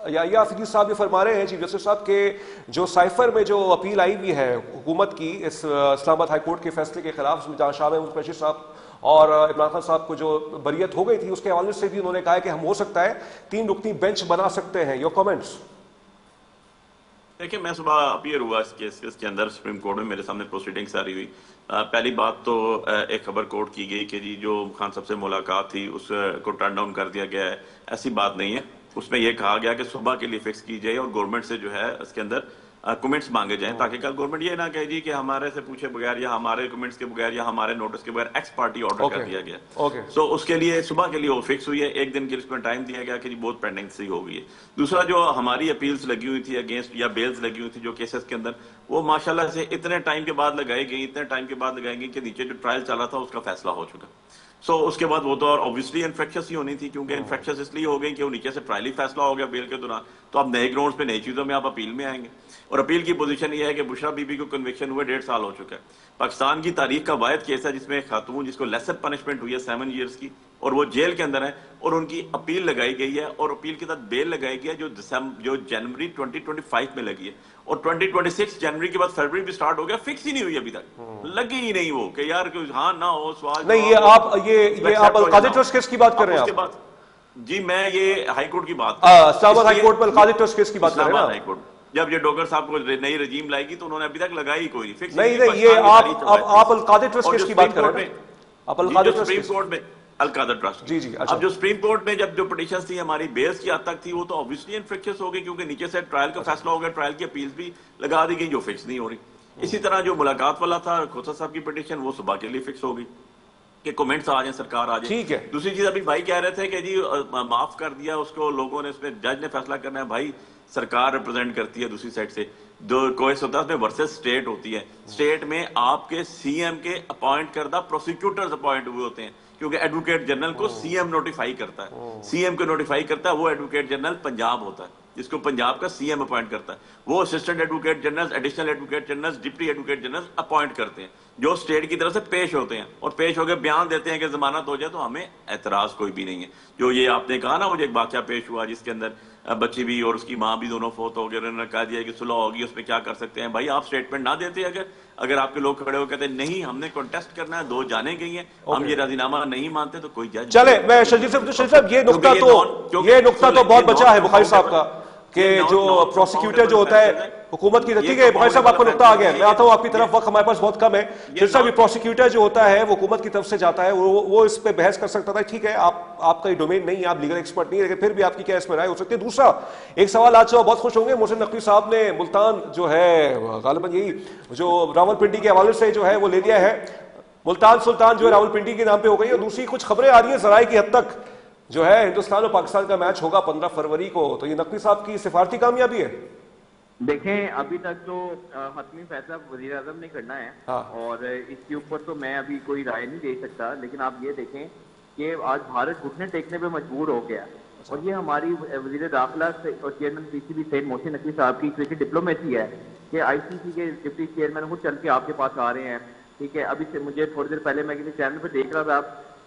یا فجی صاحب یہ فرما رہے ہیں چیف جسٹس صاحب کہ جو سائفر میں جو اپیل آئی ہوئی ہے حکومت کی اس اسلام آباد ہائی کورٹ کے فیصلے کے خلاف, جہاں شاہ محمود قریشی صاحب اور عمران خان صاحب کو جو بریت ہو گئی تھی, اس کے حوالے سے بھی انہوں نے کہا ہے کہ ہم ہو سکتا ہے 3 رکنی بینچ بنا سکتے ہیں. Your comments? دیکھیں, میں صبح اپیئر ہوا اس کیس کے اندر سپریم کورٹ میں, میرے سامنے پروسیڈنگ ساری ہوئی. پہلی بات تو ایک خبر کوٹ کی گئی کہ جی جو خان صاحب سے ملاقات تھی اس کو ٹرن ڈاؤن کر دیا گیا ہے. ایسی بات نہیں ہے. اس میں یہ کہا گیا کہ صبح کے لیے فکس کی جائے اور گورنمنٹ سے جو ہے اس کے اندر کمنٹس مانگے جائیں, تاکہ کل گورنمنٹ یہ نہ کہے جی کہ ہمارے سے پوچھے بغیر یا ہمارے کمنٹس کے بغیر یا ہمارے نوٹس کے بغیر ایکس پارٹی آرڈر کر دیا گیا. سو اس کے لیے صبح کے لیے وہ فکس ہوئی ہے. 1 دن کے اس میں ٹائم دیا گیا کہ جی بہت پینڈنگ سی ہو گئی ہے. دوسرا جو ہماری اپیلز لگی ہوئی تھی اگینسٹ یا بیلز لگی ہوئی تھی جو کیسز کے اندر, وہ ماشاءاللہ سے اتنے ٹائم کے بعد لگائی گئی کہ نیچے جو ٹرائل چلا تھا اس کا فیصلہ ہو چکا. سو اس کے بعد وہ تو اور obviously انفیکشس ہی ہونی تھی، کیونکہ انفیکشس اس لیے ہو گئی کہ وہ نیچے سے ٹرائلی فیصلہ ہو گیا اپیل کے دوران، تو اب نئے گراؤنڈز پہ نئی چیزوں میں آپ اپیل میں آئیں گے. اور اپیل کی پوزیشن یہ ہے کہ بشرا بی بی کو کنوکشن ہوئے 1.5 سال ہو چکا ہے. پاکستان کی تاریخ کا واحد کیس ہے جس میں ایک خاتون جس کو لیسر پنشمنٹ ہوئی ہے 7 ایئرس کی، اور وہ جیل کے اندر ہے، اور ان کی اپیل لگائی گئی ہے، اور اپیل کے ساتھ بیل لگائی گئی ہے جو جنوری 2025 میں لگی ہے، اور 2026 جنوری کے بعد فروری بھی سٹارٹ ہو گیا، فکس ہی نہیں ہوئی ابھی تک، لگی ہی نہیں وہ کہ یار ہاں نہ ہو سوال نہیں. یہ آپ القاضی ٹرسٹ کیس کی بات کر رہے ہیں آپ؟ جی میں یہ ہائی کورٹ کی بات اسلام آباد ہائی کورٹ میں القاضی ٹرسٹ کیس کی بات کر رہے ہیں ہائی کورٹ جب یہ ڈوگر صاحب کو نئی رجیم لائے گی تو انہوں نے ابھی تک لگائی کوئی فکس نہیں. یہ آپ القاضی ٹرسٹ کیس کی بات کر رہے ہیں؟ آپ القاضی سپریم کورٹ میں القادر ٹرسٹ. جی اب جو سپریم کورٹ میں جب جو پٹیشنز تھی ہماری بیس کی حد تک تھی، وہ تو obviously انفیکشس ہو گئی، کیونکہ نیچے سے ٹرائل کا فیصلہ ہو گیا، ٹرائل کی اپیلز بھی لگا دی گئی جو فکس نہیں ہو رہی. اسی طرح جو ملاقات والا تھا کھوسا صاحب کی پٹیشن، وہ صبح کے لیے فکس ہو گئی کہ کومنٹس آ جائیں، سرکار آ جائے. ٹھیک ہے. دوسری چیز ابھی بھائی کہہ رہے تھے کہ جی معاف کر دیا اس کو لوگوں نے، اس میں جج نے فیصلہ کرنا ہے. بھائی سرکار ریپرزینٹ کرتی ہے دوسری سائڈ سے، کویس ہوتا ہے اس میں ورسز اسٹیٹ ہوتی ہے. اسٹیٹ میں آپ کے سی ایم کے اپوائنٹ کردہ پروسیکیوٹرز اپوائنٹ ہوئے ہوتے ہیں، کیونکہ ایڈوکیٹ جنرل کو سی ایم نوٹیفائی کرتا ہے، سی ایم کو نوٹیفائی کرتا ہے، وہ ایڈوکیٹ جنرل پنجاب ہوتا ہے جس کو پنجاب کا سی ایم اپوائنٹ کرتا ہے. وہ assistant advocate general, additional advocate general, deputy advocate general appoint کرتے ہیں جو اسٹیٹ کی طرف سے پیش ہوتے ہیں، اور پیش ہو کے بیان دیتے ہیں کہ ضمانت ہو جائے تو ہمیں اعتراض کوئی بھی نہیں ہے. جو یہ آپ نے کہا نا مجھے ایک واقعہ پیش ہوا جس کے اندر بچی بھی اور اس کی ماں بھی دونوں فوت ہو گئے، انہوں نے کہا دیا کہ صلح ہوگی، اس میں کیا کر سکتے ہیں. بھائی آپ اسٹیٹمنٹ نہ دیتے، اگر آپ کے لوگ کھڑے ہو کہتے ہیں نہیں ہم نے کنٹیسٹ کرنا ہے، 2 جانیں گئی ہیں، ہم یہ راضی نامہ نہیں مانتے، تو کوئی جج چلے. میں شریف صاحب یہ نقطہ تو بہت بچا ہے بخاری صاحب کا کہ جو پروسیکیوٹر جو ہوتا ہے حکومت کی، ٹھیک ہے بخاری صاحب آپ کو نقطہ آ گیا ہے، میں آتا ہوں آپ کی طرف، وقت ہمارے پاس بہت کم ہے. شریف صاحب یہ پروسیکیوٹر جو ہوتا ہے وہ حکومت کی طرف سے جاتا ہے، وہ اس پہ بحث کر سکتا تھا، ٹھیک ہے آپ کا یہ ڈومین نہیں ہے، آپ لیگل ایکسپرٹ نہیں ہے، لیکن پھر بھی آپ کی کیا اس میں رائے ہو سکتی ہے. دوسرا ایک سوال آج بہت خوش ہوں گے، محسن نقوی صاحب نے ملتان جو ہے غالباً یہی جو راول پنڈی کے حوالے سے جو ہے وہ لے لیا ہے، ملتان سلطان جو ہے راول پنڈی کے نام پہ ہو گئی. اور دوسری کچھ خبریں آ رہی ہیں ذرائع کی حد تک جو ہے ہندوستان اور پاکستان کا میچ ہوگا 15 فروری کو، تو یہ نقوی صاحب کی سفارتی کامیابی ہے؟ دیکھیں ابھی تک تو حتمی فیصلہ وزیر اعظم نے کرنا ہے، اور اس کے اوپر تو میں ابھی کوئی رائے نہیں دے سکتا. لیکن آپ یہ دیکھیں کہ آج بھارت گھٹنے ٹیکنے پہ مجبور ہو گیا، اور یہ ہماری وزیر داخلہ اور چیئرمین پی سی بی سید محسن نقوی صاحب کی کرکٹ ڈپلومیسی ہے کہ آئی سی سی کے ڈپٹی چیئرمین خود چل کے آپ کے پاس آ رہے ہیں. ٹھیک ہے، ابھی سے مجھے تھوڑی دیر پہلے میں کسی چینل پہ دیکھ رہا تھا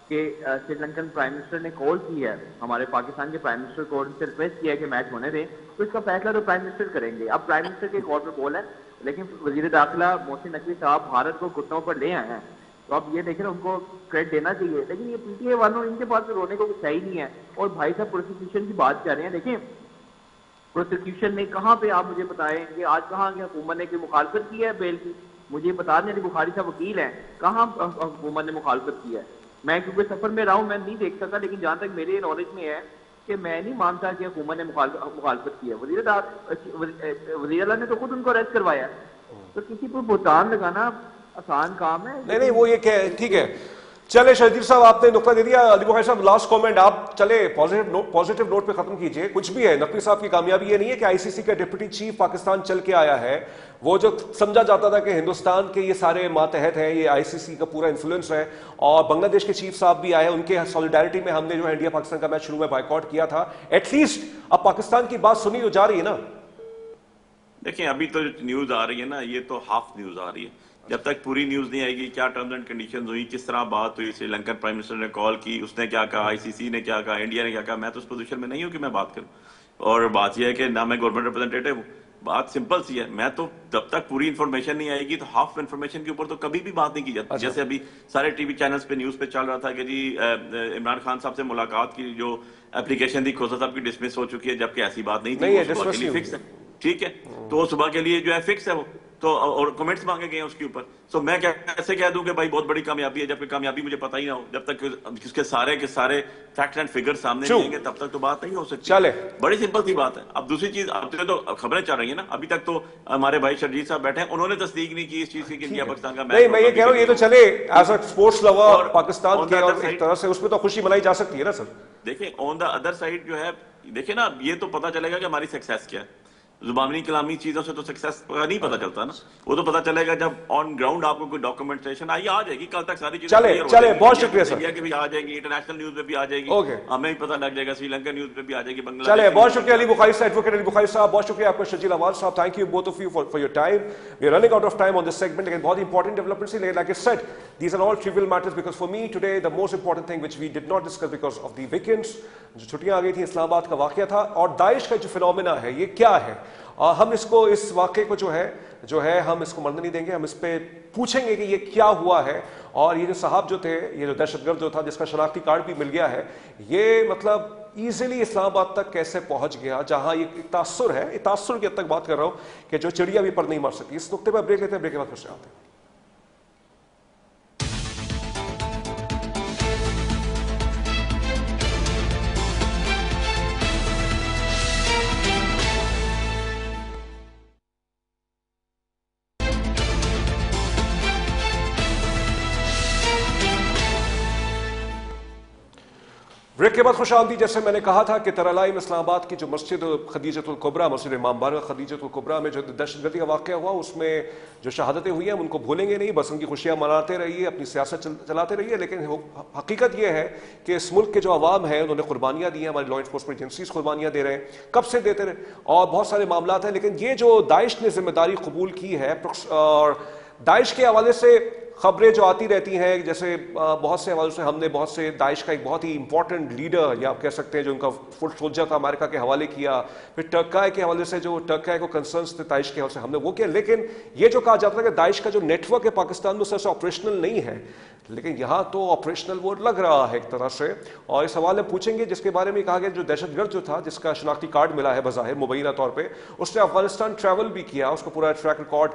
کہ سری لنکن پرائم منسٹر نے کال کی ہے ہمارے پاکستان کے پرائم منسٹر کو، ان سے ریکویسٹ کیا ہے کہ میچ ہونے دیں، تو اس کا فیصلہ تو پرائم منسٹر کریں گے. اب پرائم منسٹر کے کال پہ کال ہے، لیکن وزیر داخلہ محسن نقوی صاحب بھارت کو گھٹنوں پر لے آئے ہیں، تو اب یہ دیکھیں ان کو کریڈٹ دینا چاہیے. لیکن یہ پی ٹی اے والوں ان کے پاس رونے کو کچھ ہے ہی نہیں ہے. اور بھائی صاحب پروسیکیوشن کی بات کر رہے ہیں، دیکھیں پروسیکیوشن میں کہاں پہ آپ مجھے بتائیں کہ آج کہاں کہ حکومت نے کوئی مخالفت کی ہے بیل کی؟ مجھے بتا دیں، بخاری صاحب وکیل ہیں، کہاں حکومت نے مخالفت کی ہے؟ میں کیونکہ سفر میں رہا ہوں میں نہیں دیکھ سکتا، لیکن جہاں تک میرے نالج میں ہے کہ میں نہیں مانتا کہ حکومت نے مخالفت کی ہے. وزیر اعلیٰ نے تو خود ان کو اریسٹ کروایا، تو کسی پر بہتان لگانا آسان کام ہے؟ نہیں وہ یہ کہ ٹھیک ہے. چلے شہزیر صاحب آپ نے نقطہ دے دیا. علی بخاری صاحب لاسٹ کامنٹ آپ چلے پازیٹیو نوٹ پہ ختم کیجئے. کچھ بھی ہے نقوی صاحب کی کامیابی یہ نہیں ہے کہ آئی سی سی کا ڈپٹی چیف پاکستان چل کے آیا ہے. وہ جو سمجھا جاتا تھا کہ ہندوستان کے یہ سارے ماتحت ہیں، یہ آئی سی سی کا پورا انفلوئنس ہے، اور بنگلہ دیش کے چیف صاحب بھی آئے، ان کے سولیڈیرٹی میں ہم نے جو ہے انڈیا پاکستان کا میچ شروع میں بائیکاٹ کیا تھا. ایٹ لیسٹ اب پاکستان کی بات سنی تو جا رہی ہے نا؟ دیکھیں ابھی تو نیوز آ رہی ہے نا، یہ تو ہاف نیوز آ رہی ہے. جب تک پوری نیوز نہیں آئے گی کیا ٹرمز اینڈ کنڈیشنز ہوئی، کس طرح بات ہوئی، سری لنکن پرائم منسٹر نے کال کی، اس نے کیا کہا، آئی سی سی نے کیا کہا، انڈیا نے کیا کہا، میں تو اس پوزیشن میں نہیں ہوں کہ میں بات کروں. اور بات یہ ہے کہ نہ میں گورنمنٹ ریپرزینٹیٹو ہوں. بات سمپل سی ہے، میں تو جب تک پوری انفارمیشن نہیں آئے گی تو ہاف انفارمیشن کے اوپر تو کبھی بھی بات نہیں کی جاتی. جیسے ابھی سارے ٹی وی چینلز پہ نیوز پہ چل رہا تھا کہ جی عمران خان صاحب سے ملاقات کی جو اپلیکیشن تھی کھوسا صاحب کی ڈسمس ہو چکی ہے، جبکہ ایسی بات نہیں تھی، وہ صبح کے لیے فکس ہے. ٹھیک ہے، تو وہ صبح کے لیے جو ہے فکس ہے وہ تو، اور کمنٹس مانگے گئے ہیں اس کے اوپر. سو میں کیسے کہہ دوں کہ بھائی بہت بڑی کامیابی ہے جبکہ کامیابی مجھے پتہ ہی نہ ہو. جب تک اس کے سارے فیکٹس اینڈ فگر سامنے نہیں آئیں گے تب تک تو بات نہیں ہو سکتی. چلے بڑی سمپل سی بات ہے. اب دوسری چیز، اب تو خبریں چل رہی ہیں نا، ابھی تک تو ہمارے بھائی شرجیت صاحب بیٹھے ہیں، انہوں نے تصدیق نہیں کی اس چیز کی کہ انڈیا پاکستان کا میچ. نہیں میں یہ کہہ رہا ہوں یہ تو چلے as a sports lover Pakistan کے، اور ایک طرح سے اس میں تو خوشی منائی جا سکتی ہے نا سر. دیکھیں آن دا ادر سائڈ جو ہے، دیکھیں نا یہ تو پتہ چلے گا کہ ہماری سکسیس کیا ہے. زبانی کلامی چیزوں سے تو سکسیس کا نہیں پتہ چلتا نا. وہ تو پتہ چلے گا جب آن گراؤنڈ آپ کو کوئی ڈاکومنٹیشن آ جائے گی. کل تک ساری چیزیں چلے بہت شکریہ سر. انڈیا کی بھی آ جائے گی, انٹرنیشنل نیوز پہ بھی آ جائے گی, ہمیں بھی پتہ لگ جائے گا, سری لنکا نیوز پہ بھی آ جائے گی, بنگلہ. چلے بہت شکریہ علی بخاری صاحب, ایڈوکیٹ علی بخاری صاحب, بہت شکریہ آپ کا. شجیل احمد صاحب, thank you both of you for your time. We are running out of time on this segment. لیکن بہت important developments he, like I said, these are all trivial matters because for me today the most important thing which we did not discuss because of the weekends, جو چھٹیاں آ گئی تھیں, اسلام آباد کا واقعہ تھا, اور داعش کا جو فنومینا ہے یہ کیا ہے. ہم اس کو, اس واقعے کو جو ہے ہم اس کو مرنے نہیں دیں گے. ہم اس پہ پوچھیں گے کہ یہ کیا ہوا ہے, اور یہ جو صاحب جو تھے, یہ جو دہشت گرد جو تھا جس کا شناختی کارڈ بھی مل گیا ہے, یہ مطلب ایزیلی اسلام آباد تک کیسے پہنچ گیا, جہاں یہ تاثر ہے, یہ تاثر کی حد تک بات کر رہا ہوں کہ جو چڑیا بھی پر نہیں مر سکی. اس نقطے پر بریک لیتے ہیں, بریک کے بعد پھر سے آتے ہیں. بریک کے بعد خوش آمدید. جیسے میں نے کہا تھا کہ ترالائم اسلام آباد کی جو مسجد خدیجۃ الکبریٰ, مسجد امام بارگاہ خدیجۃ الکبریٰ میں جو دہشت گردی کا واقعہ ہوا, اس میں جو شہادتیں ہوئی ہیں ہم ان کو بھولیں گے نہیں. بس ان کی خوشیاں مناتے رہیے, اپنی سیاست چلاتے رہیے, لیکن حقیقت یہ ہے کہ اس ملک کے جو عوام ہیں انہوں نے قربانیاں دی ہیں, ہماری لا انفورسمنٹ ایجنسیز قربانیاں دے رہے ہیں, کب سے دیتے رہے, اور بہت سارے معاملات ہیں. لیکن یہ جو داعش نے ذمہ داری قبول کی ہے, اور داعش کے حوالے سے خبریں جو آتی رہتی ہیں, جیسے بہت سے حوالوں سے ہم نے بہت سے داعش کا ایک بہت ہی امپورٹنٹ لیڈر, یا آپ کہہ سکتے ہیں جو ان کا فٹ سولجر تھا, امریکہ کے حوالے کیا, پھر ٹرکائے کے حوالے سے جو ٹرکائے کو کنسرنس تھے داعش کے حوالے سے ہم نے وہ کیا. لیکن یہ جو کہا جاتا ہے کہ داعش کا جو نیٹ ورک ہے پاکستان میں سے آپریشنل نہیں ہے, لیکن یہاں تو آپریشنل وہ لگ رہا ہے ایک طرح سے. اور اس حوالے پوچھیں گے جس کے بارے میں کہا گیا جو دہشت گرد جو تھا, جس کا شناختی کارڈ ملا ہے بظاہر مبینہ طور پہ, اس نے افغانستان ٹریول بھی کیا, اس کو پورا ٹریک ریکارڈ,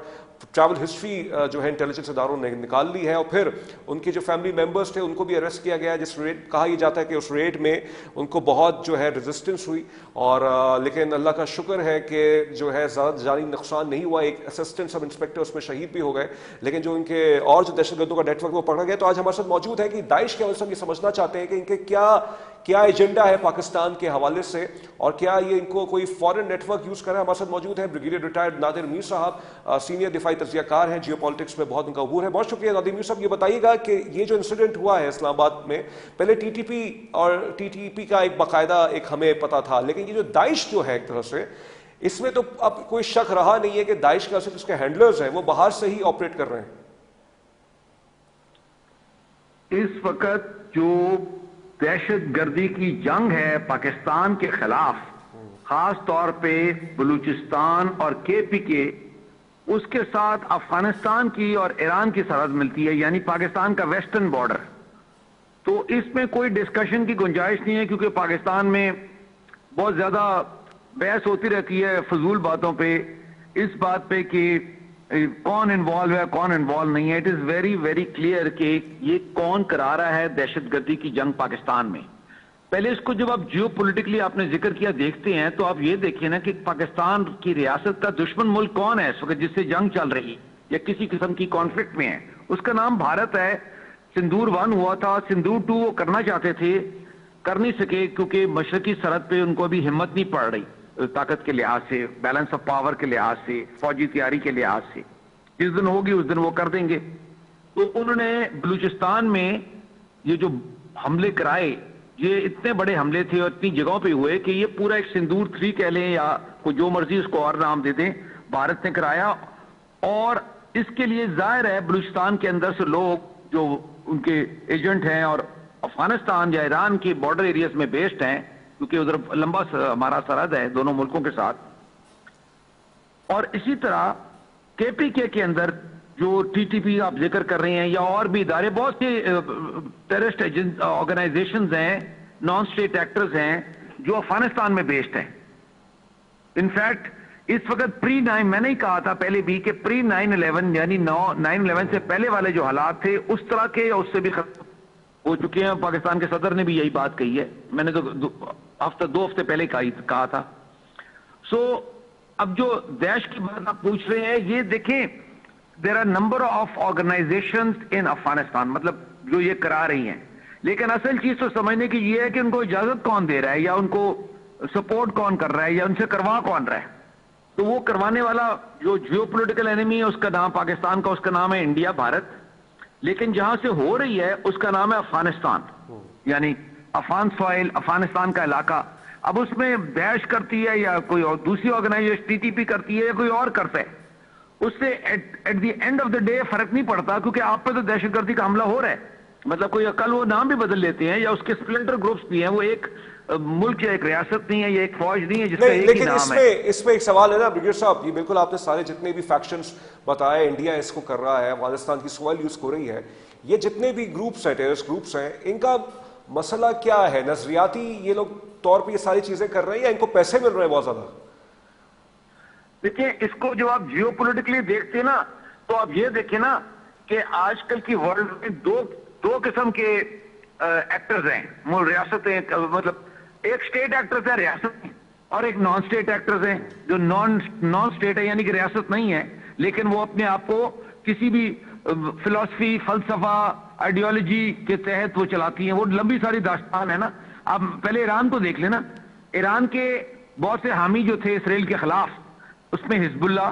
ٹریول ہسٹری جو ہے انٹیلیجنس اداروں نے نکال لی ہے, اور پھر ان کے جو فیملی ممبرس تھے ان کو بھی اریسٹ کیا گیا, جس ریٹ کہا یہ جاتا ہے کہ اس ریٹ میں ان کو بہت جو ہے ریزسٹنس ہوئی, اور لیکن اللہ کا شکر ہے کہ جو ہے زیادہ جانی نقصان نہیں ہوا. ایک اسسٹنٹ سب انسپکٹر اس میں شہید بھی ہو گئے, لیکن جو ان کے اور جو دہشت گردوں کا نیٹ ورک وہ پکڑا گیا. تو آج ہمارے ساتھ موجود ہے کہ داعش کے حوالے سے ہم یہ سمجھنا چاہتے ہیں کہ ان کے کیا ایجنڈا ہے پاکستان کے حوالے سے, اور کیا یہ ان کو کوئی فورن نیٹ ورک یوز کر رہا ہے. ہمارے ساتھ موجود ہے بریگیڈیئر ریٹائرڈ نادر میر صاحب, سینئر دفاعی تجزیہ کار ہیں, جیو پالیٹکس میں بہت ان کا عبور ہے. بہت شکریہ نادر میر صاحب. یہ بتائیے گا کہ یہ جو انسیڈنٹ ہوا ہے اسلام آباد میں, پہلے ٹی ٹی پی اور ٹی ٹی پی کا ایک باقاعدہ ایک ہمیں پتا تھا, لیکن یہ جو داعش جو ہے ایک طرح سے, اس میں تو اب کوئی شک رہا نہیں ہے کہ داعش کا صرف اس کے ہینڈلرز ہیں وہ باہر سے ہی آپریٹ کر رہے ہیں. اس وقت جو دہشت گردی کی جنگ ہے پاکستان کے خلاف, خاص طور پہ بلوچستان اور کے پی کے, اس کے ساتھ افغانستان کی اور ایران کی سرحد ملتی ہے, یعنی پاکستان کا ویسٹرن بارڈر. تو اس میں کوئی ڈسکشن کی گنجائش نہیں ہے, کیونکہ پاکستان میں بہت زیادہ بحث ہوتی رہتی ہے فضول باتوں پہ, اس بات پہ کہ کون انوالو ہے کون انوالو نہیں ہے. It is very very clear کہ یہ کون کرا رہا ہے دہشت گردی کی جنگ پاکستان میں. پہلے اس کو جب آپ جیو پولیٹیکلی آپ نے ذکر کیا دیکھتے ہیں, تو آپ یہ دیکھیں نا کہ پاکستان کی ریاست کا دشمن ملک کون ہے اس وقت جس سے جنگ چل رہی یا کسی قسم کی کانفلکٹ میں ہے. اس کا نام بھارت ہے. سندور 1 ہوا تھا, سندور 2 وہ کرنا چاہتے تھے, کر نہیں سکے کیونکہ مشرقی سرحد پہ ان کو ابھی ہمت نہیں پڑ رہی, طاقت کے لحاظ سے, بیلنس آف پاور کے لحاظ سے, فوجی تیاری کے لحاظ سے. جس دن ہوگی اس دن وہ کر دیں گے. تو انہوں نے بلوچستان میں یہ جو حملے کرائے, یہ اتنے بڑے حملے تھے اور اتنی جگہوں پہ ہوئے کہ یہ پورا ایک سندور 3 کہہ لیں یا کوئی جو مرضی اس کو اور نام دے دیں, بھارت نے کرایا. اور اس کے لیے ظاہر ہے بلوچستان کے اندر سے لوگ جو ان کے ایجنٹ ہیں اور افغانستان یا ایران کی بارڈر ایریاز میں بیسڈ ہیں, کیونکہ ادھر لمبا ہمارا سرحد ہے دونوں ملکوں کے ساتھ. اور اسی طرح کے پی کے اندر جو ٹی ٹی پی آپ ذکر کر رہے ہیں یا اور بھی ادارے, بہت سے ٹیررسٹ آرگنائزیشنز ہیں, نان اسٹیٹ ایکٹرز ہیں جو افغانستان میں بیسڈ ہیں. انفیکٹ اس وقت پری 9, میں نے ہی کہا تھا پہلے بھی کہ پری 9/11 یعنی 9/11 سے پہلے والے جو حالات تھے اس طرح کے یا اس سے بھی ختم ہو چکے ہیں. پاکستان کے صدر نے بھی یہی بات کہی ہے, میں نے تو 2 ہفتے پہلے کہا تھا. سو اب جو داعش کی بات آپ پوچھ رہے ہیں, یہ دیکھیں there are number of organisations in Afghanistan, مطلب جو یہ کرا رہی ہیں. لیکن اصل چیز تو سمجھنے کی یہ ہے کہ ان کو اجازت کون دے رہا ہے, یا ان کو سپورٹ کون کر رہا ہے, یا ان سے کروا کون رہا ہے. تو وہ کروانے والا جو جیو پولیٹیکل اینیمی ہے اس کا نام پاکستان کا، اس کا نام ہے انڈیا، بھارت، لیکن جہاں سے ہو رہی ہے اس کا نام ہے افغانستان، یعنی افغان سوائل، افغانستان کا علاقہ. اب اس میں داعش کرتی ہے یا کوئی اور دوسری آرگنائزیشن ٹی ٹی پی کرتی ہے یا کوئی اور کرتا ہے، اس سے at the end of the day فرق نہیں پڑتا، کیونکہ آپ پہ تو دہشت گردی کا حملہ ہو رہا ہے. مطلب کوئی کل وہ نام بھی بدل لیتے ہیں یا اس کے سپلنٹر گروپس بھی ہیں، وہ ایک ملک یا ایک ریاست نہیں ہے، یہ ایک فوج نہیں ہے جس کا ایک ہی لیکن نام ہے. اس میں ایک سوال ہے نا بریگیڈیئر صاحب، یہ بالکل آپ نے سارے جتنے بھی فیکشنز بتائے، انڈیا اس کو کر رہا ہے، افغانستان کی سوائل یوز ہو رہی ہے، یہ جتنے بھی گروپس ہیں، ٹیررسٹ گروپس ہیں، ان کا مسئلہ کیا ہے؟ نظریاتی یہ لوگ طور پہ یہ ساری چیزیں کر رہے ہیں یا ان کو پیسے مل رہے ہیں بہت زیادہ؟ دیکھیں اس کو جب آپ جیو پولیٹیکلی دیکھتے ہیں نا تو آپ یہ دیکھیں نا کہ آج کل کی ورلڈ میں دو قسم کے ایکٹرز ہیں، ریاستیں، مطلب ایک اسٹیٹ ایکٹرز ہے ریاست، اور ایک نان اسٹیٹ ایکٹرز ہیں جو نان اسٹیٹ ہے، یعنی کہ ریاست نہیں ہے لیکن وہ اپنے آپ کو کسی بھی فلسفی، فلسفہ، آئیڈیالوجی کے تحت وہ چلاتی ہیں. وہ لمبی ساری داستان ہے نا. آپ پہلے ایران کو دیکھ لینا، ایران کے بہت سے حامی جو تھے اسرائیل کے خلاف، اس میں حزب اللہ،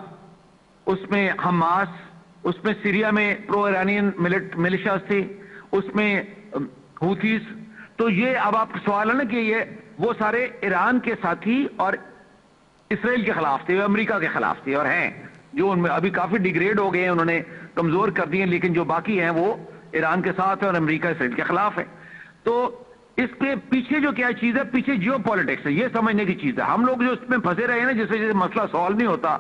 اس میں حماس، اس میں سیریا میں پرو ایرانین ملیشیاز تھے، اس میں ہوتیز. تو یہ اب آپ کا سوال ہے نا کہ یہ وہ سارے ایران کے ساتھی اور اسرائیل کے خلاف تھے، امریکہ کے خلاف تھے اور ہیں، جو ان میں ابھی کافی ڈیگریڈ ہو گئے ہیں، انہوں نے کمزور کر دیے، لیکن جو باقی ہیں وہ ایران کے ساتھ ہیں اور امریکہ اسرائیل کے خلاف ہے. تو اس کے پیچھے جو کیا چیز ہے، پیچھے جیو پالیٹکس ہے، یہ سمجھنے کی چیز ہے. ہم لوگ جو اس میں پھنسے رہے ہیں نا، جس وجہ سے مسئلہ سالو نہیں ہوتا،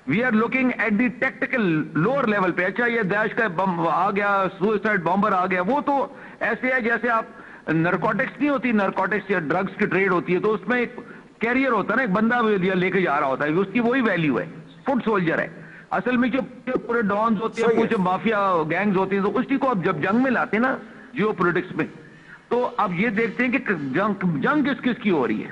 we are looking at the tactical lower level پہ. اچھا یہ داعش کا بم آ گیا، سوئسائڈ بامبر آ گیا، وہ تو ایسے ہے جیسے آپ نرکوٹکس نہیں ہوتی، نرکوٹکس یا ڈرگس کی ٹریڈ ہوتی ہے تو اس میں ایک کیریئر ہوتا ہے نا، ایک بندہ لے کے جا رہا ہوتا ہے، اس کی وہی ویلیو ہے، فوڈ سولجر ہے. اصل میں جو پورے ڈانز ہوتے ہیں، کچھ مافیا گینگز ہوتی ہیں، تو اسی کو اب جب جنگ میں لاتے ہیں نا جیو پولیٹکس میں، تو اب یہ دیکھتے ہیں کہ جنگ کس کی ہو رہی ہے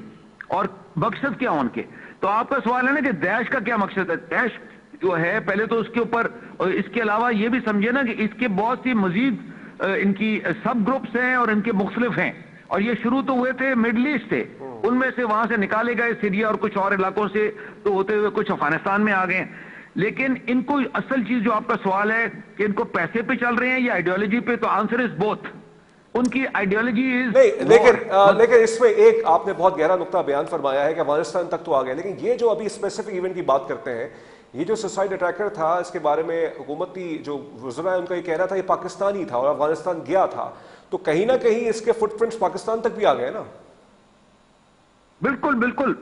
اور مقصد کیا ان کے. تو آپ کا سوال ہے نا کہ داعش کا کیا مقصد ہے. داعش جو ہے پہلے تو اس کے اوپر، اور اس کے علاوہ یہ بھی سمجھے نا کہ اس کے بہت سی مزید ان کی سب گروپس ہیں اور ان کے مختلف ہیں، اور یہ شروع تو ہوئے تھے مڈل ایسٹ سے، ان میں سے وہاں سے نکالے گئے سیریا اور کچھ اور علاقوں سے، تو ہوتے ہوئے کچھ افغانستان میں آ گئے. لیکن ان کو اصل چیز جو آپ کا سوال ہے کہ ان کو پیسے پہ چل رہے ہیں یا آئیڈیالوجی پہ، تو آنسر از بوتھ. ان کی آئیڈیالوجی لیکن اس میں ایک آپ نے بہت گہرا نقطہ بیان فرمایا ہے کہ افغانستان تک تو آ گیا، لیکن یہ جو ابھی اسپیسیفک ایونٹ کی بات کرتے ہیں، یہ جو سوسائڈ اٹیکر تھا، اس کے بارے میں حکومتی جو وزراء ہیں ان کا یہ کہہ رہا تھا یہ پاکستانی تھا اور افغانستان گیا تھا، تو کہیں نہ کہیں اس کے فٹ پرنٹس پاکستان تک بھی آ گئے نا. بالکل بالکل.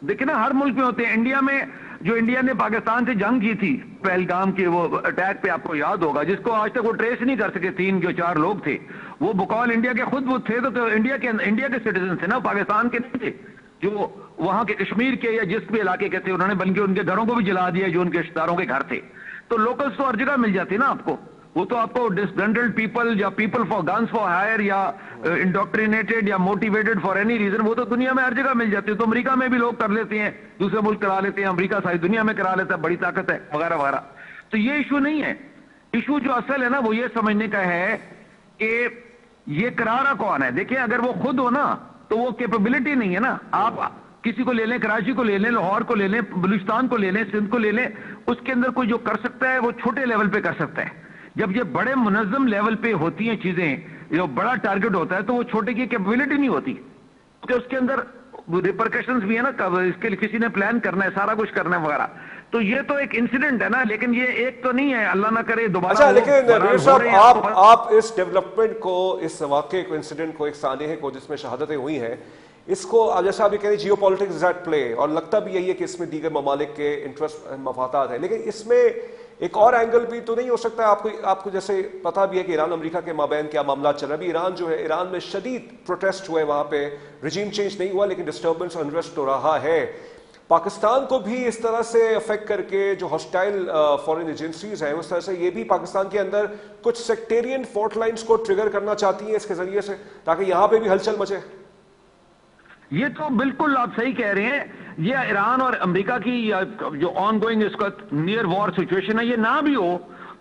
دیکھیں نا ہر ملک میں ہوتے ہیں. انڈیا میں جو انڈیا نے پاکستان سے جنگ کی تھی پہلگام کے وہ اٹیک پہ، آپ کو یاد ہوگا، جس کو آج تک وہ ٹریس نہیں کر سکے، 3 جو 4 لوگ تھے وہ بقول انڈیا کے خود وہ تھے، تو انڈیا کے سٹیزن تھے نا، پاکستان کے نہیں تھے، جو وہاں کے کشمیر کے یا جس بھی علاقے کے تھے. انہوں نے بلکہ ان کے گھروں کو بھی جلا دیا جو ان کے رشتہ داروں کے گھر تھے. تو لوکلز تو ہر جگہ مل جاتی نا آپ کو. وہ تو آپ کو ڈسگرنٹلڈ پیپل یا people for guns for hire یا انڈوکٹرینیٹڈ یا موٹیویٹڈ فار اینی ریزن، وہ تو دنیا میں ہر جگہ مل جاتی ہے. تو امریکہ میں بھی لوگ کر لیتے ہیں، دوسرے ملک کرا لیتے ہیں، امریکہ ساری دنیا میں کرا لیتا ہے، بڑی طاقت ہے وغیرہ وغیرہ. تو یہ ایشو نہیں ہے. ایشو جو اصل ہے نا وہ یہ سمجھنے کا ہے کہ یہ کرا رہا کون ہے. دیکھیں اگر وہ خود ہو نا تو وہ کیپیبلٹی نہیں ہے نا. آپ کسی کو لے لیں، کراچی کو لے لیں، لاہور کو لے لیں، بلوچستان کو لے لیں، سندھ کو لے لیں، اس کے اندر کوئی جو کر سکتا ہے وہ چھوٹے لیول پہ کر سکتا ہے. جب یہ بڑے منظم لیول پہ ہوتی ہیں چیزیں، جو بڑا ٹارگٹ ہوتا ہے، تو وہ چھوٹے کی کیپیبلٹی نہیں ہوتی، کیونکہ اس کے اندر ریپرکشنز بھی ہے نا، اس کے لیے کسی نے پلان کرنا ہے، سارا کچھ کرنا ہے وغیرہ. تو یہ تو ایک انسیڈنٹ ہے نا، لیکن یہ ایک تو نہیں ہے، اللہ نہ کرے دوبارہ. اچھا لیکن ریر صاحب آپ اس ڈیولپمنٹ کو، اس واقعے کو، انسیڈنٹ کو، ایک سانحے کو جس میں شہادتیں ہوئی ہیں، اس کو جیسا آپ یہ کہہ رہے ہیں Jio politics is at play, اور لگتا بھی یہی ہے کہ اس میں دیگر ممالک کے انٹرسٹ مفادات ہیں، لیکن اس میں ایک اور اینگل بھی تو نہیں ہو سکتا ہے؟ آپ کو جیسے پتہ بھی ہے کہ ایران امریکہ کے مابین کیا معاملات چل رہا ہے. ابھی ایران جو ہے، ایران میں شدید پروٹیسٹ ہوئے، وہاں پہ رجیم چینج نہیں ہوا لیکن ڈسٹربنس انریسٹ ہو رہا ہے. پاکستان کو بھی اس طرح سے افیکٹ کر کے جو ہاسٹائل فارن ایجنسیز ہیں، اس طرح سے یہ بھی پاکستان کے اندر کچھ سیکٹیرین فالٹ لائنز کو ٹریگر کرنا چاہتی ہیں اس کے ذریعے سے، تاکہ یہاں پہ بھی ہلچل مچے. یہ تو بالکل آپ صحیح کہہ رہے ہیں. یہ ایران اور امریکہ کی جو آن گوئنگ اس کا نیئر وار سچویشن ہے، یہ نہ بھی ہو